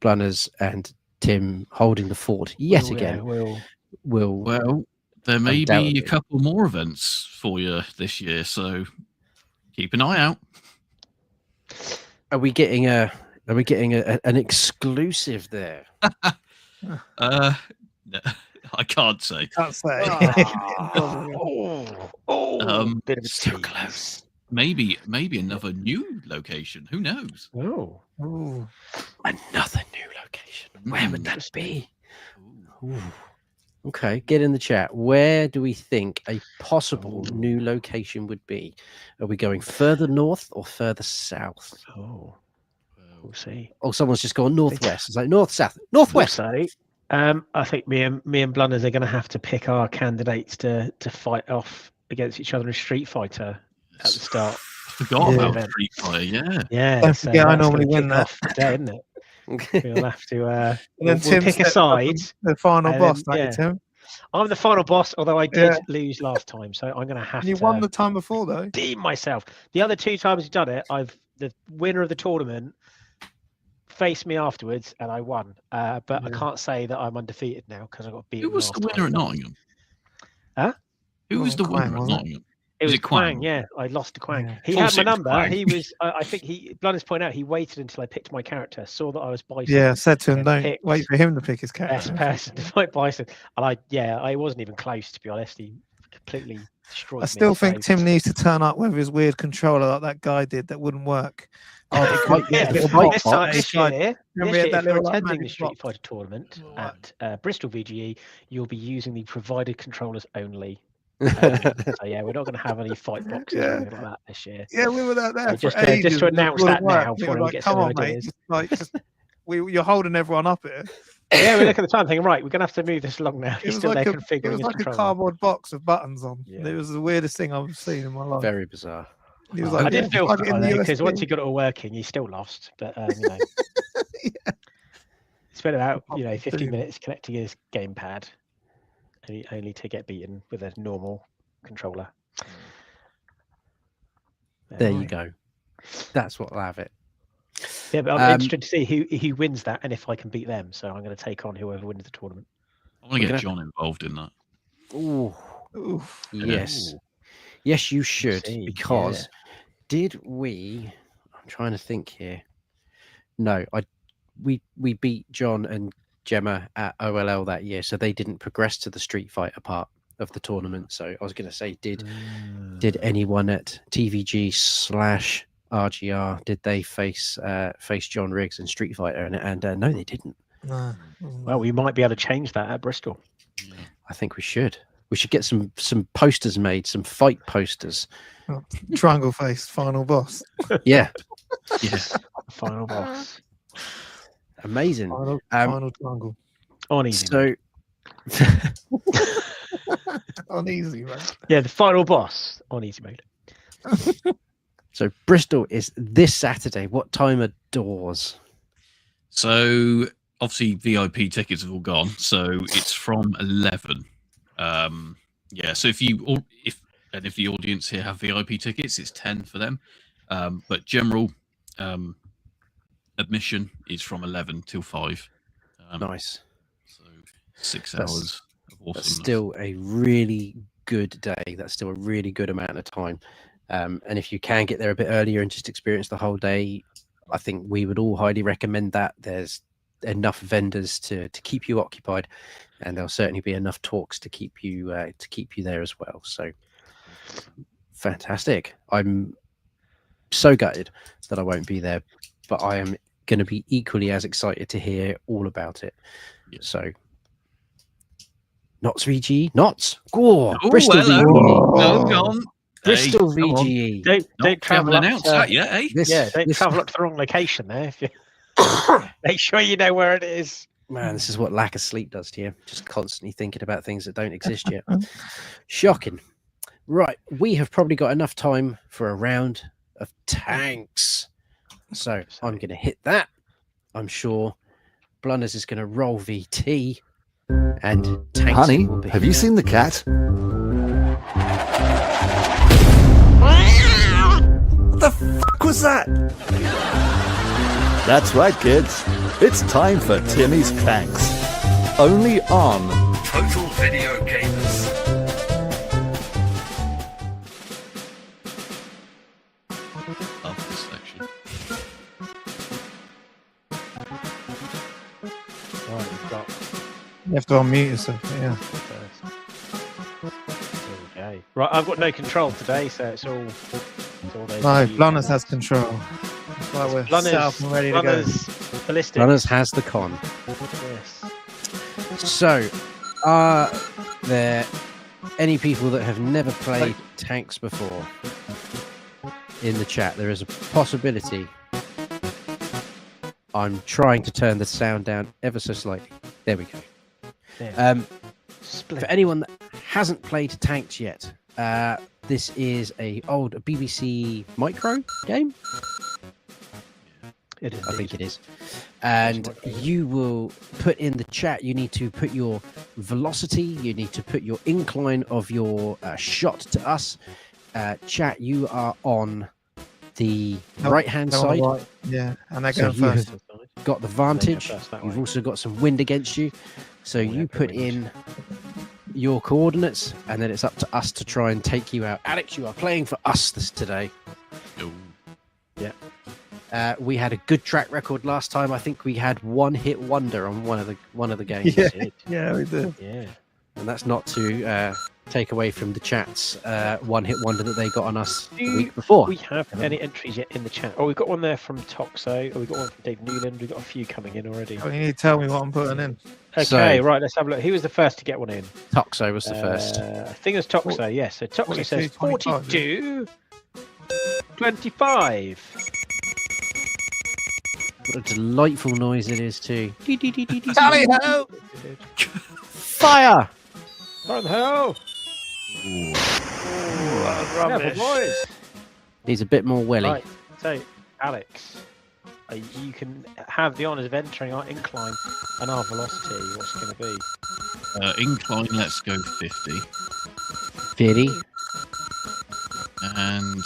Blunners and Tim holding the fort yet again. Well, there may be a couple more events for you this year, so keep an eye out. Are we getting an exclusive there? I can't say. Can't say. Bit of a so tease. close. Maybe another new location. Who knows? Oh, Another new location. Where would that be? Ooh. Okay, get in the chat. Where do we think a possible new location would be? Are we going further north or further south? we'll see. Oh, someone's just gone northwest. It's like north, south, northwest. Also, I think me and Blunders are going to have to pick our candidates to fight off against each other in Street Fighter at the start. I forgot about Street Fighter. Yeah. Don't forget, I normally win that today, isn't it? We'll have to. And we'll then pick a side. The final boss, Tim. I'm the final boss, although I did lose last time, so I'm going to have to. You won the time before, though. Redeem myself. The other 2 times you've done it, the winner of the tournament faced me afterwards, and I won. But I can't say that I'm undefeated now because I got beaten. Who was the winner at Nottingham? Huh? Who was the winner at Nottingham? It was Quang, yeah. I lost to Quang. He had my number. Quang. He was, I think Blunders point out, he waited until I picked my character, saw that I was Bison. Yeah, I said to him, don't wait for him to pick his character. Best person to fight Bison. And I wasn't even close, to be honest. He completely destroyed me. I still think Tim needs to turn up with his weird controller like that guy did that wouldn't work. This year, if you're attending the Street Fighter tournament at Bristol VGE, you'll be using the provided controllers only. So we're not going to have any fight boxes or anything like that this year. Yeah, we were there. Just to announce that now before we get some ideas. You're holding everyone up here. Yeah, we look at the time thinking, right, we're going to have to move this along now. It was like a cardboard box with buttons on. Yeah. It was the weirdest thing I've seen in my life. Very bizarre. He was like, I did feel because once he got it all working, he still lost. But he spent about 15 minutes connecting his gamepad. Only to get beaten with a normal controller. There you go. That's what I'll have it. Yeah, but I'm interested to see who wins that and if I can beat them. So I'm going to take on whoever wins the tournament. I want to get John involved in that. Ooh. Yes. Yes, you should. Because did we? I'm trying to think here. No, we beat John and Gemma at OLL that year, so they didn't progress to the Street Fighter part of the tournament. So I was going to say, did anyone at TVG/RGR did they face John Riggs in Street Fighter? And no, they didn't. No. Well, we might be able to change that at Bristol. I think we should. We should get some posters made, some fight posters. Triangle face, final boss. Yeah. Final boss. Amazing. Final triangle. On easy. So on easy, right? Yeah, the final boss on easy mode. So Bristol is this Saturday. What time are doors? So obviously VIP tickets have all gone. So it's from 11. So if the audience here have VIP tickets, it's 10 for them. But general admission is from 11 till 5. Nice. So 6 hours of awesomeness. That's still a really good day. That's still a really good amount of time. And if you can get there a bit earlier and just experience the whole day, I think we would all highly recommend that. There's enough vendors to keep you occupied, and there'll certainly be enough talks to keep you there as well. So fantastic. I'm so gutted that I won't be there, but I am going to be equally as excited to hear all about it. Yeah. So Knots VGE, Knots. Bristol VGE. Bristol VGE. Don't travel up that yet, eh? Don't travel up to the wrong location there. If you make sure you know where it is. Man, this is what lack of sleep does to you. Just constantly thinking about things that don't exist yet. Shocking. Right, we have probably got enough time for a round of tanks. So I'm going to hit that. I'm sure Blunders is going to roll VT. And tanks. Honey, have you seen the cat? What the fuck was that? That's right, kids. It's time for Timmy's Tanks. Only on Total Video Gamers. Love this section. Right, we've got You have to unmute yourself. Yeah. Okay. Right, I've got no control today, so it's all. No, Blunners has control. That's why we're set up and ready to go. Ballistic. Blunners has the con. Yes. So, are there any people that have never played tanks before in the chat? There is a possibility. I'm trying to turn the sound down ever so slightly. There we go. For anyone that hasn't played tanks yet, this is a BBC Micro game. It is. I think it is. And you will put in the chat, you need to put your velocity, you need to put your incline of your shot to us. Chat, you are on the right-hand side. Right. Yeah, and they're going first. Got the vantage. You've also got some wind against you. So you put in your coordinates, and then it's up to us to try and take you out. Alex, you are playing for us today. Ooh. Yeah. We had a good track record last time. I think we had one hit wonder on one of the games. Yeah, we did. Yeah. And that's not to take away from the chat's one hit wonder that they got on us the week before. We have any entries yet in the chat? Oh, we've got one there from Toxo. Oh, we've got one from Dave Newland. We've got a few coming in already. Oh, you need to tell me what I'm putting in. Okay, right, let's have a look. Who was the first to get one in? Toxo was the first. I think it was Toxo, yes. So Toxo says 42, 25. What a delightful noise it is too. Tally ho! Fire! Fire in the hell! Rubbish. Boys. Needs a bit more welly. Right, so Alex, you can have the honours of entering our incline and our velocity. What's it going to be? Incline, let's go 50. 50. And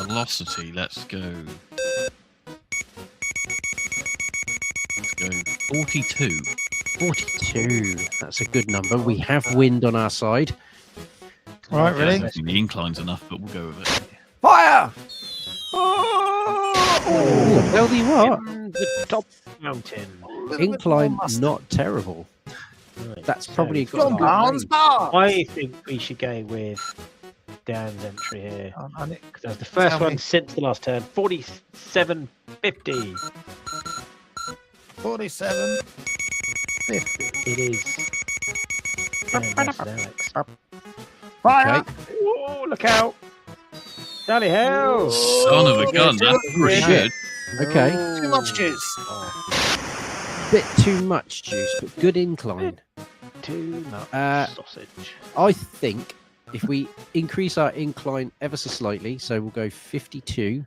velocity, let's go 42. 42. That's a good number. We have wind on our side. All right, ready? I think the incline's enough, but we'll go with it. Fire! Oh, Tell you what. the top mountain. Incline, not terrible. Right, That's probably a good John Barnes Bar. I think we should go with Dan's entry here. Because that's the first Tell one me. since the last turn. 47.50. 47. 50. It is. Dan versus Alex. Fire! Okay. Oh, look out! Sally hell! Son of a gun, that's pretty good. Okay. Too much juice. Bit too much juice, but good incline. Too much sausage. I think if we increase our incline ever so slightly, so we'll go 52.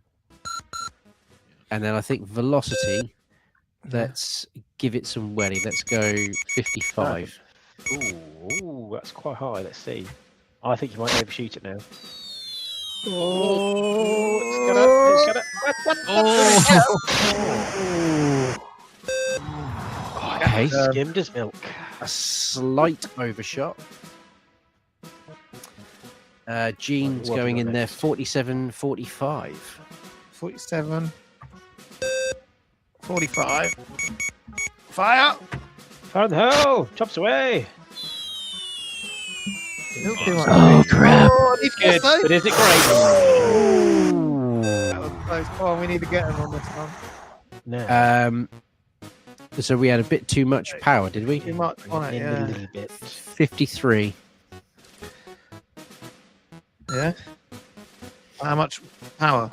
And then I think velocity, let's give it some welly. Let's go 55. Ooh, that's quite high. Let's see. I think you might overshoot it now. Oh, it's gonna. Okay. Skimmed as milk. A slight overshot. Gene's What going have we in got there 47, 45. 47. 45. Fire! Fire in the hell! Chops away! Oh, crap. Oh, It's good, but is it great? That was close. Come on, we need to get him on this one. No. So we had a bit too much power, did we? Too much on it, In a yeah. little bit. 53. Yeah. How much power?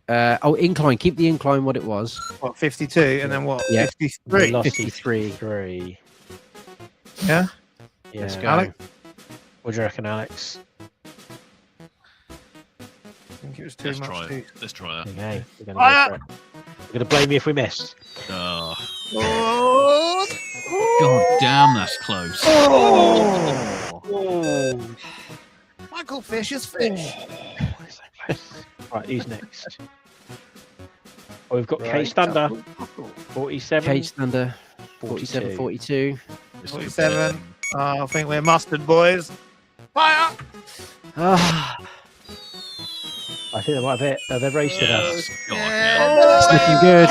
Incline. Keep the incline what it was. What, 52? And then what? Yeah. 53. Velocity 53. 3. Yeah? Yeah. Let's go. Alex? What do you reckon, Alex? I think it was too Let's much. try Too. it. Let's try that. Okay. We're going Fire! to You're going to blame me if we miss. Oh, Oh! God damn, that's close. Oh. Michael Fish is fish. Right, who's next? Oh, we've got Right. Case Thunder. 47. Cage Thunder. 47, 42. 47. I think we're mustard, boys. Fire! Ah, I think they might have hit. They've roasted us. Yes. God, Yeah. yeah. it's looking good.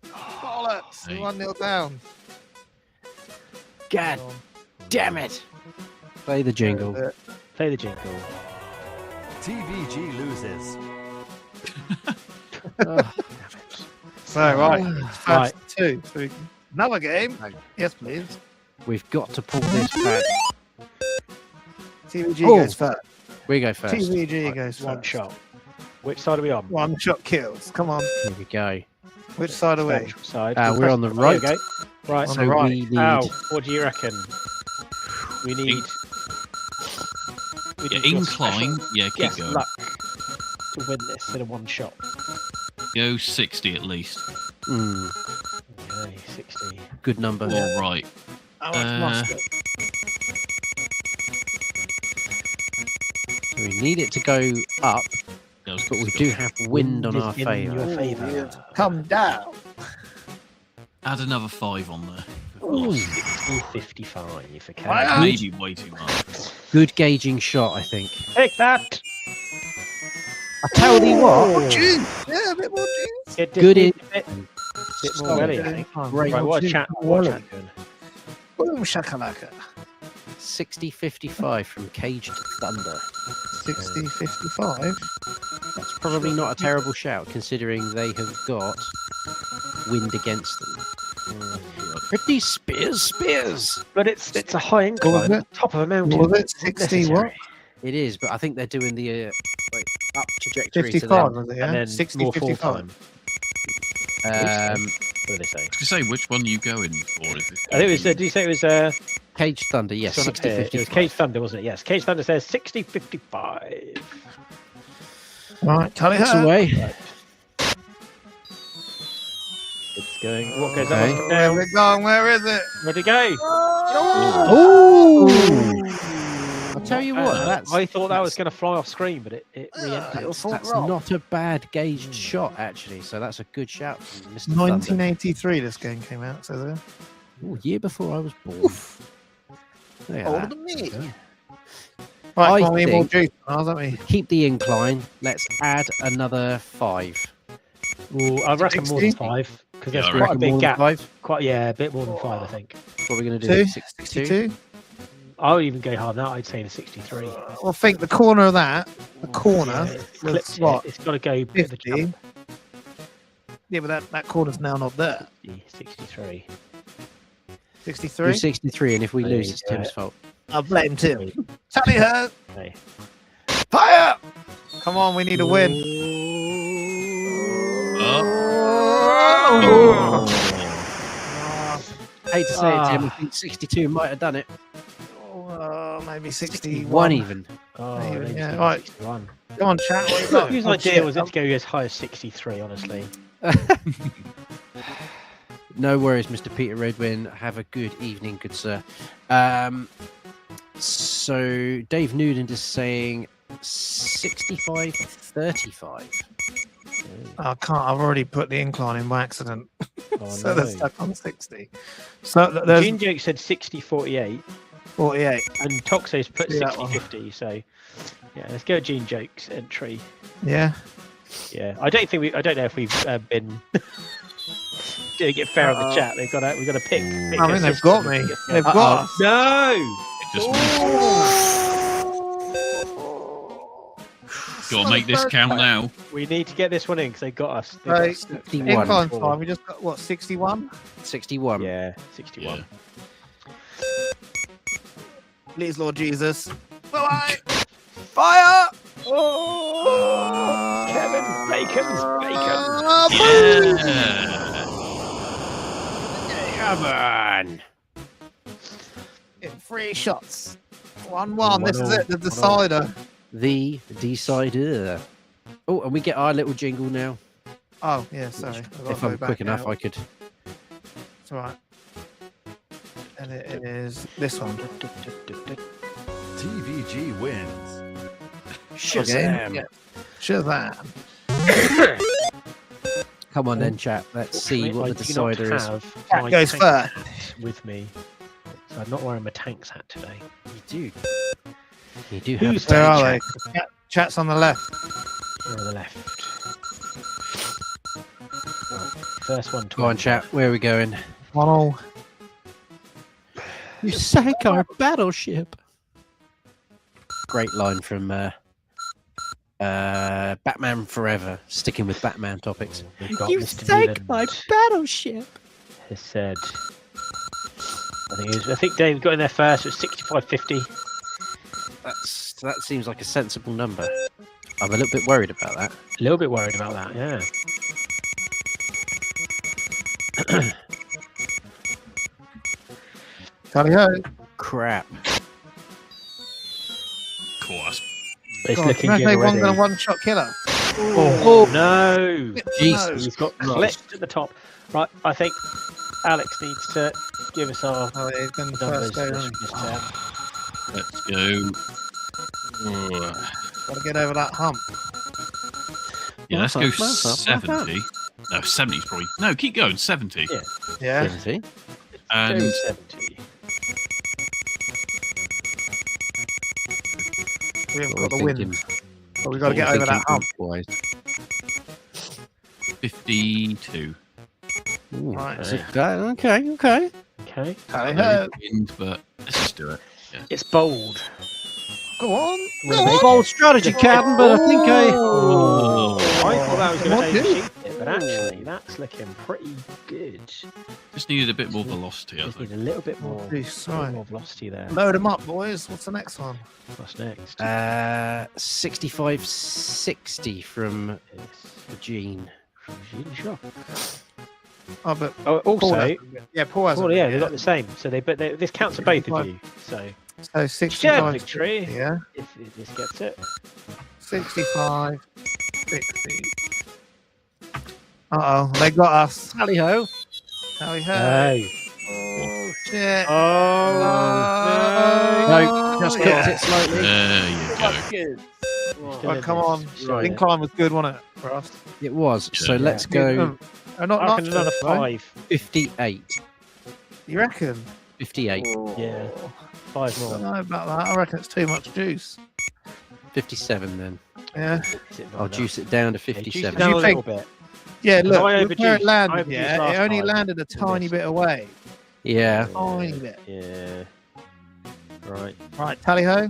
Yeah, 1-0 down. God damn it! Play the jingle. Play the jingle. TVG loses. So right, two. So another game. Yes, please. We've got to pull this back. TVG goes first. We go first. TVG goes first. One shot. Which side are we on? One shot kills. Come on. Here we go. Which side are we? Central side. We're on the right. Okay. Right. So On the right. we need. What do you reckon? We need. Incline. Yeah, keep going. Luck to win this in a one shot. Go 60 at least. Okay, 60. Good number. All right. How much mustard? We need it to go up, but we do have wind on our favour. Come down. Add another 5 on there. 55 if I can. Maybe way too much. Good gauging shot, I think. Take that! I tell you what. Juice. Yeah, a bit more juice. Good in. Bit more ready, I think. Great. Right, what a chat doing? Boom shakalaka. 60-55 from Caged Thunder. 60-55. That's probably not a terrible shout, considering they have got wind against them. Pretty spears. But it's a high incline, top of a mountain. Was it 60 what? It is, but I think they're doing the up trajectory 55, to was it? And Yeah. then 60, more full 55. time. them. What do they say? I was gonna say, which one are you going for? I think it was. Did you say it was? Caged Thunder, yes, It was 60-55. Cage Thunder, wasn't it? Yes. Cage Thunder says 60-55. Right, tally It's her. away. It's going. What goes Okay. up? Where Down. we going? Where is it? Ready to go? Ooh! I'll tell you what, that's I thought that was going to fly off screen, but it re-entered. that's not a bad gauged shot, actually. So that's a good shout from Mr. Thunder. 1983 this game came out, so there. Ooh, year before I was born. Look at Older that. than me. Yeah. Right, I come on, we need more think- juice, haven't we? Keep the incline. Let's add another 5. Ooh, I reckon more than 60? 5 because Yeah, there's I quite a Reckon big more than gap. 5? Quite, yeah, a bit more than 5, I think. What are we going to do? 62? 62? I would even go hard now. I'd say the 63. Well, think the corner of that, the corner, Yeah, it's clipped was here. what? It's got to go a bit of a 50? jump. Yeah, but that corner's now not there. 63. 63? Do 63, and if we There lose, you it's go. Tim's fault. I'll blame Tim. Tally her! Okay. Fire! Come on, we need a win. Oh. Hate to say it, Tim. I think 62 might have done it. Maybe 61 61 even. Oh, Maybe, maybe yeah, 61. Come on, chat. What you got? Whose Oh, idea shit. was it to go as high as 63, honestly? No worries, Mr. Peter Redwin. Have a good evening, good sir. So Dave Newland is saying 65-35. I can't. I've already put the incline in by accident. Oh, So no. they're stuck on 60. So there's Gene Joke said 60-48, 48. and Toxo's put Do that one. 60-50, so yeah, let's go Gene Joke's entry. Yeah. Yeah, I don't know if we've been doing it fair on the chat. We've got to pick. I mean, they've got me. They've got us. No. Just gotta make this count now. We need to get this one in because they got us. They got Right. us. 61. Incline time. We just got what? 61. 61. Yeah, 61. Yeah. Please, Lord Jesus. Fire! Oh, Kevin Bacon's bacon. Yeah. Come on. In 3 shots. 1-1. This is 1-1. it. The decider. The decider. Oh, and we get our little jingle now. Oh yeah. Sorry. I've got to If go I'm back quick enough, out. I could. It's all right. And it is this one. TVG wins. Shazam. Yeah. Shazam. Come on then, chat. Let's see what the decider is. Cat goes first. With me. So I'm not wearing my Tanks hat today. You do. You do have Who's a Where tank are chat. they? Chat's on the left. Here on the left. Right, First one. Go on, chat. Where are we going? 1-0. You sank our battleship. Great line from Batman Forever. Sticking with Batman topics. You sank my battleship. He said. I think Dave got in there first. It was 65.50. That seems like a sensible number. I'm a little bit worried about that. A little bit worried about that, yeah. Tally ho. Crap. Course. It's looking good already. One one-shot killer. Oh no! Jesus. He's got clipped at the top. Right, I think Alex needs to give us our He's going numbers. first go. Let's go. Got to get over that hump. Yeah, let's go 70. No, 70 is probably. No, keep going. 70. Yeah. 70. And 70. We haven't got the win. But we've got to get over that hump. 52. Ooh, Right. Okay. Okay. Tally ho. Wind, but let's just do it. Yeah. It's bold. Go on. Bold strategy, Captain, but I think I thought that was going to overshoot it, but actually, that's looking pretty good. Just needed a bit more velocity, I Just need think. a little bit more, Right. more velocity there. Load them up, boys. What's the next one? What's next? 65-60 from Gene. Oh, but Also, Paul has. yeah, they got the same. So this counts for both of you. So 65. shared victory. Yeah. If this gets it. 65, 60. They got us. Tally ho. Tally ho. Hey. Oh shit. No, just cooked it slightly. There you go. Good. Right, come on. Right. Incline was good, wasn't it, for us? It was. So Yeah. let's go I reckon another 5. 58. You reckon? 58. Yeah. 5 I more. don't know about that. I reckon it's too much juice. 57 then. Yeah. I'll juice it down to Juice it 57. down a You little think- bit. Yeah, look, I where overjuiced- it landed, I overjuiced yeah, last it only time. landed a tiny bit away. Yeah. Tiny bit. Yeah. Right. Right, tally ho.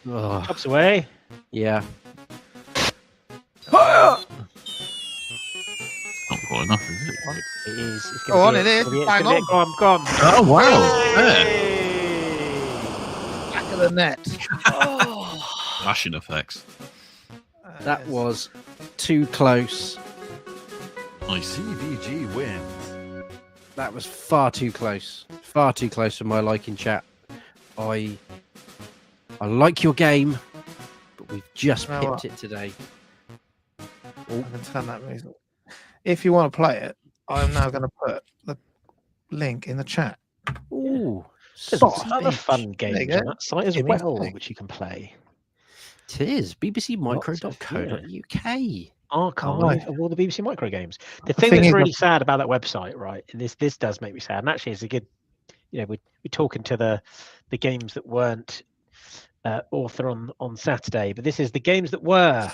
Oh, Chops away. yeah. Not quite enough, is it? It is. It's Go on, it is. Bang on. Go on. Oh, wow. Yeah. Back of the net. Flashing effects. That was too close. Nice. CVG wins. That was far too close. Far too close for my liking, chat. I like your game, but we've just You know pipped what? it today. I can turn that music. If you want to play it, I'm now going to put the link in the chat. Ooh. There's soft other bitch. fun There you games go. on that site as Give me well, something. which you can play. It is bbcmicro.co.uk. Archive of all the BBC Micro games. The The thing thing that's is really sad about that website, right? And this does make me sad. And actually, it's a good, we're talking to the games that weren't author on Saturday, but this is the games that were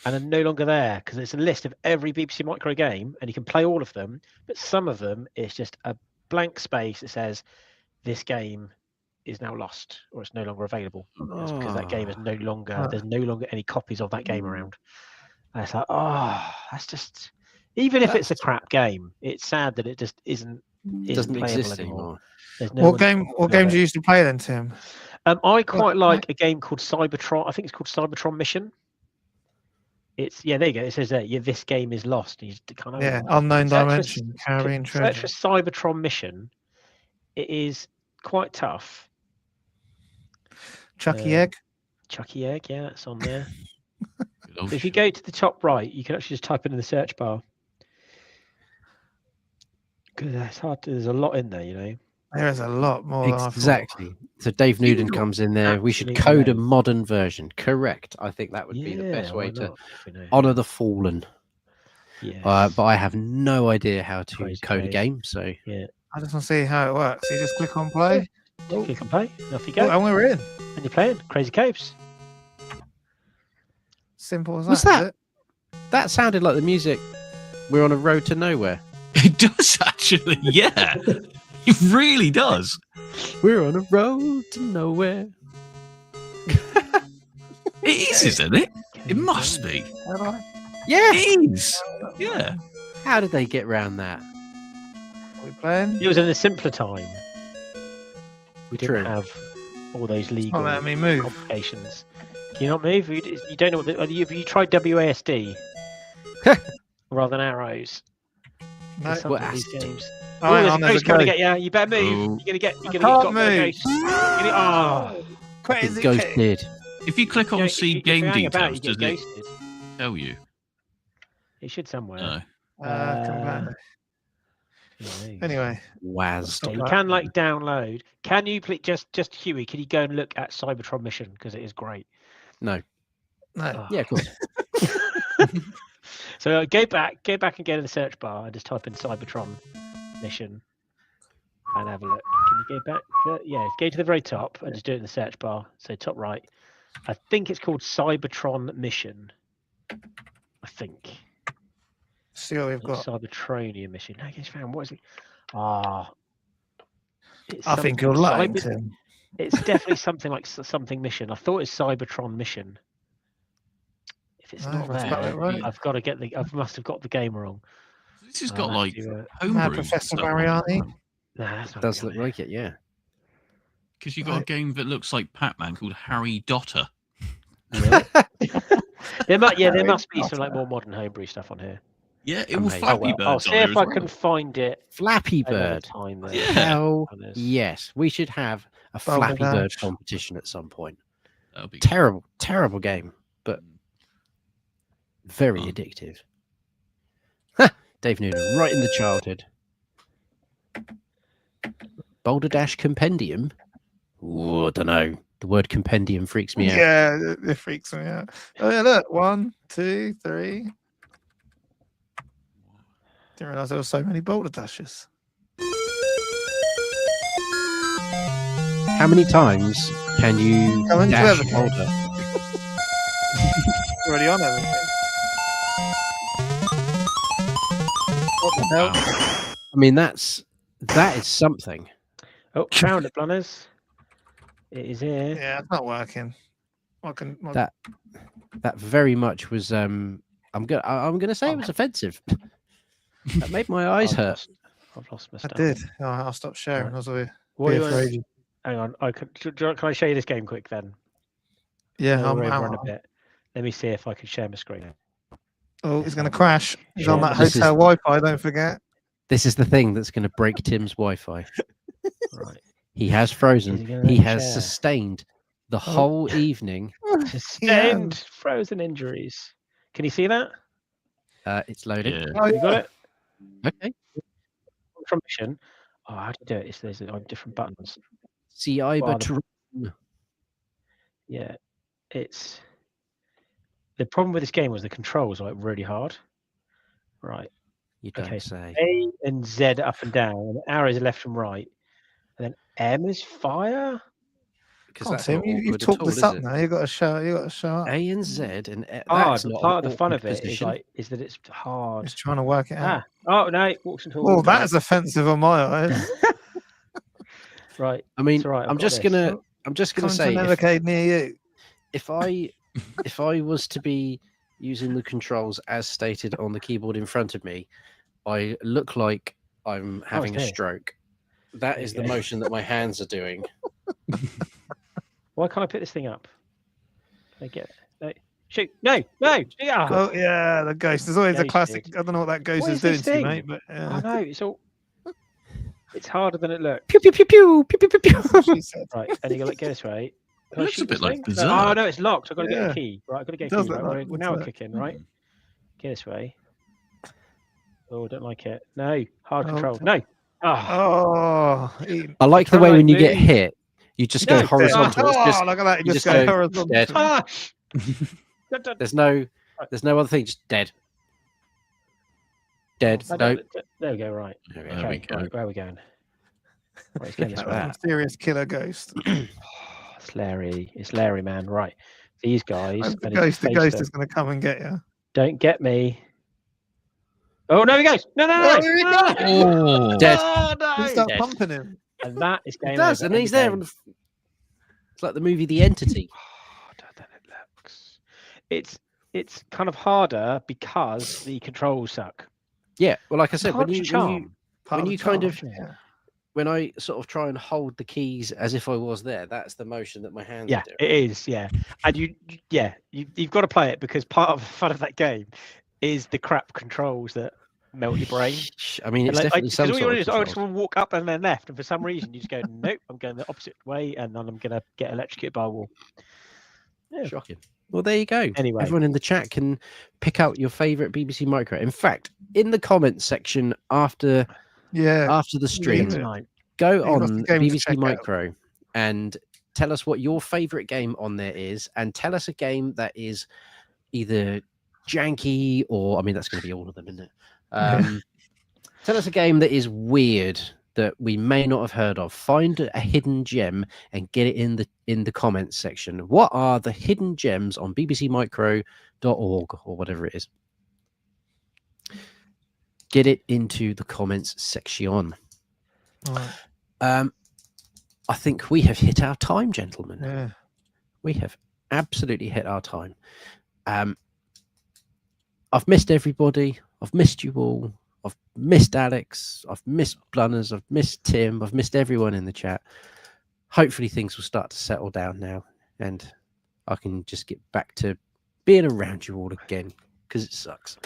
and are no longer there, because it's a list of every BBC Micro game, and you can play all of them. But some of them, it's just a blank space that says this game is now lost, or it's no longer available. It's because that game is no longer, there's no longer any copies of that game around. And it's like, that's just, even if it's a crap game, it's sad that it just isn't Doesn't playable exist anymore. There's no What one- game do you used to play then, Tim? I quite like a game called Cybertron. I think it's called Cybertron Mission. It's there you go. It says there, this game is lost. You just kind of Unknown search for- Dimension, Caribbean search Treasure. for Cybertron Mission. It is quite tough. Chucky Egg. Chucky Egg, yeah, that's on there. Oh, If you go to the top right, you can actually just type it in the search bar. Because it's hard. There's a lot in there, There is a lot more than I thought. Exactly. So Dave Newden comes in there. We should absolutely code a amazing. modern version. Correct. I think that would be the best way to honor the fallen. Yeah. But I have no idea how to Crazy code a game. game. So I just want to see how it works. You just click on play. Click and play. Off you go. And we're in. And you're playing Crazy Caves. Simple as that. Was is that- it? that sounded like the music. We're on a road to nowhere. It does actually, yeah. It really does. We're on a road to nowhere. It is, isn't it? It must be. Yeah. It is. Yeah. How did they get round that? Are we playing? It was in a simpler time. We didn't True. have all those legal Not letting me move. complications. Can you not move? You don't know what have you tried WASD rather than arrows? No. Some of these games. Oh, There's a hang on, ghost coming to get you. You better move. Oh. You're gonna get I got can't by a move. ghost. Oh. Crazy Ghosted. If you click on see If game you hang about, details, you get does it ghosted. tell you? It should somewhere. No. Come back. Anyway, Waz. So you can like download. Can you please just Huey? Can you go and look at Cybertron Mission because it is great. No. no. Yeah, of course. So go back and get in the search bar and just type in Cybertron Mission and have a look. Can you go back? Yeah, go to the very top and just do it in the search bar. So top right. I think it's called Cybertron Mission. I think. See what we've got. Cybertronian Mission. No, it's found. What is it? It's I think something you're lying, Cyber- Tim. It's definitely something like something mission. I thought it's Cybertron Mission. If it's No, not that's about there, it, right? I've got to get I must have got the game wrong. This has got I'll like have to, homebrew Professor stuff on it. Mariani. Nah, that's not Does good. look like it, yeah. Because you got a game that looks like Pac-Man called Harry Dotter. Really? there must be some like more modern homebrew stuff on here. Yeah, it will Amazing. Flappy Birds I'll on see there if as I well. can find it. Flappy another Bird. time there. Yeah. Hell Others. yes. We should have a Boulder Flappy Bird Dash. competition at some point. That'll be Terrible, terrible game, but very Fun. addictive. Ha! Dave Noonan, right in the childhood. Boulder Dash Compendium? Ooh, I don't know. The word compendium freaks me out. Yeah, it freaks me out. Oh yeah, look. 1, 2, 3. Didn't realise there were so many boulder dashes. How many times can you Come into dash everything. boulder? Already on everything. What the hell? Wow. I mean, that is something. Oh, found it, Blunners. It is here. Yeah, it's not working. That very much was. I'm gonna say it was offensive. That made my eyes hurt. I've lost my I stuff. did. Oh, I'll stop sharing. I was with What do you for want- ages. Hang on. Can I show you this game quick then? Yeah, We're I'm over in out. a bit. Let me see if I can share my screen. Oh, he's going to crash. He's on that This is- hotel Wi-Fi. Don't forget. This is the thing that's going to break Tim's Wi-Fi. Right. He has Is he frozen. gonna He has share? sustained the whole evening. Sustained frozen injuries. Can you see that? It's loading. Yeah. Oh, You got it? Okay. From mission. Oh, how do you do it? There's different buttons. See, Yeah. It's the problem with this game was the controls are like really hard. Right. You don't Okay, say. A and Z up and down, and arrows left and right. And then M is fire. Because Come on, that's Tim. not You've awkward talked at this all, up is it? now. You got to show. Up. A and Z and Hard. that's not Part an of the fun of awkward it position. is that it's hard. Just trying to work it out. Oh no! It walks into. Oh, that is offensive on my eyes. right. I mean, It's all right, I've I'm got just this. gonna Come say to an if, arcade near you. if I was to be using the controls as stated on the keyboard in front of me, I look like I'm having a there. stroke. That There is you the go. motion that my hands are doing. Why can't I pick this thing up? I get it. No. Shoot! No! Yeah. Oh yeah, the ghost. There's always a Ghost, classic. dude. I don't know what that ghost What is is doing this to you, thing? mate. But I know it's all. It's harder than it looks. Pew pew pew pew pew pew pew pew. she said. Right, and you go this way. Can I Looks a shoot bit this like thing? Berserk. Oh no, it's locked. I've got to get Yeah. a key. Right, I've got to get It a does key. look Right, like now we're Berserk. kicking. Right, get this way. Oh, don't like it. No, hard Oh, control. t- No. Oh, I like the Try way like when you get me. hit, you just go No, horizontal. It's Oh, just look at that! You you just just go go horizontal. dead. ah! there's no other thing. Just dead. Dead. I No. don't- There we go. Right. There we There go. we Okay. go. Right, where are we going? Right, it's going this Look way. at That mysterious killer ghost. It's Larry. It's Larry, man. Right. These guys. The I need to ghost face them. is going to come and get you. Don't get me. Oh, no, he goes. No. Oh, dead. Oh, no. You start pumping him. And that is game It does, over. and he's there. It's like the movie The Entity. Then it looks. It's kind of harder because the controls suck. Yeah, well, like I said, when I sort of try and hold the keys as if I was there, that's the motion that my hands are doing. It is, and you've got to play it because part of the fun of that game is the crap controls that melt your brain. I mean, it's definitely some sort of I just want to walk up and then left, and for some reason you just go, nope, I'm going the opposite way, and then I'm going to get electrocuted by a wall. Yeah. Shocking. Well, there you go. Anyway, everyone in the chat can pick out your favorite BBC Micro. In fact, in the comments section after the stream, go on BBC Micro and tell us what your favorite game on there is, and tell us a game that is either janky or, I mean, that's going to be all of them, isn't it? Tell us a game that is weird that we may not have heard of. Find a hidden gem and get it in the comments section. What are the hidden gems on bbcmicro.org or whatever it is? Get it into the comments section. I think we have hit our time, gentlemen. Yeah. We have absolutely hit our time. I've missed everybody. I've missed you all. I've missed Alex. I've missed Blunners. I've missed Tim. I've missed everyone in the chat. Hopefully things will start to settle down now and I can just get back to being around you all again because it sucks.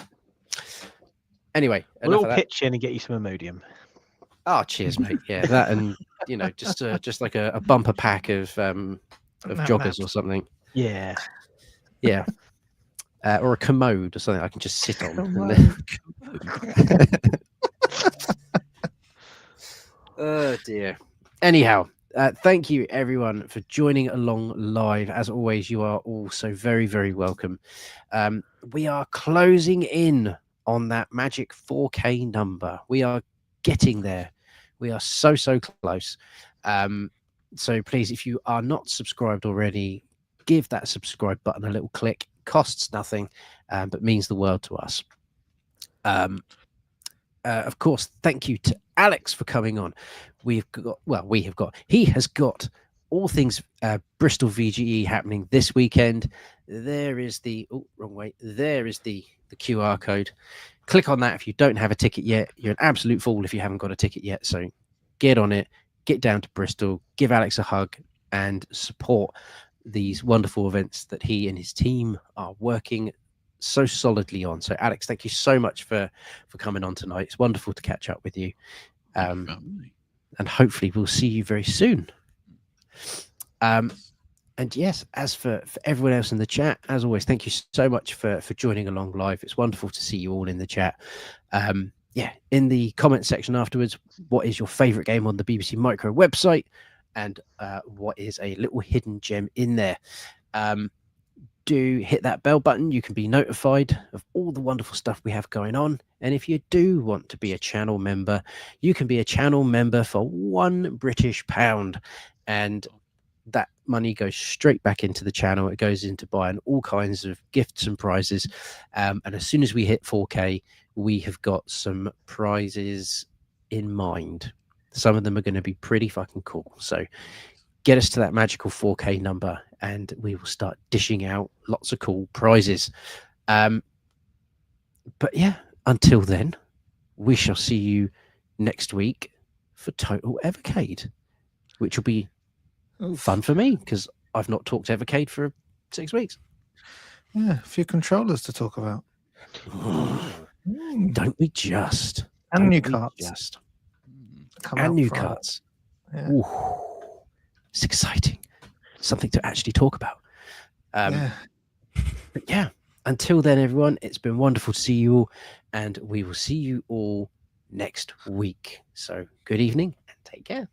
Anyway, we'll all pitch in and get you some Imodium. Oh, cheers, mate. Yeah, that and just like a bumper pack of joggers or something. Yeah. Or a commode or something I can just sit on. Oh dear. Anyhow, thank you everyone for joining along live. As always, you are all so very, very welcome. We are closing in on that magic 4K number. We are getting there. We are so close. So please, if you are not subscribed already, give that subscribe button a little click. Costs nothing, but means the world to us. Of course, thank you to Alex for coming on. He has got all things Bristol VGE happening this weekend. There is the there is the QR code. Click on that if you don't have a ticket yet. You're an absolute fool if you haven't got a ticket yet. So get on it, get down to Bristol, give Alex a hug, and support these wonderful events that he and his team are working so solidly on. So Alex, thank you so much for coming on tonight. It's wonderful to catch up with you. And hopefully we'll see you very soon. And yes, as for everyone else in the chat, as always, thank you so much for joining along live. It's wonderful to see you all in the chat. In the comment section afterwards, what is your favorite game on the BBC Micro website? And what is a little hidden gem in there? Do hit that bell button. You can be notified of all the wonderful stuff we have going on. And if you do want to be a channel member, you can be a channel member for £1 British, and that money goes straight back into the channel. It goes into buying all kinds of gifts and prizes. And as soon as we hit 4K, we have got some prizes in mind. Some of them are going to be pretty fucking cool. So get us to that magical 4K number and we will start dishing out lots of cool prizes. But yeah, until then, we shall see you next week for Total Evercade, which will be fun for me because I've not talked Evercade for 6 weeks. Yeah, a few controllers to talk about. Don't we just? And new cards. And new cards. Yeah. Ooh, it's exciting. Something to actually talk about. But yeah, until then, everyone, it's been wonderful to see you all, and we will see you all next week. So good evening and take care.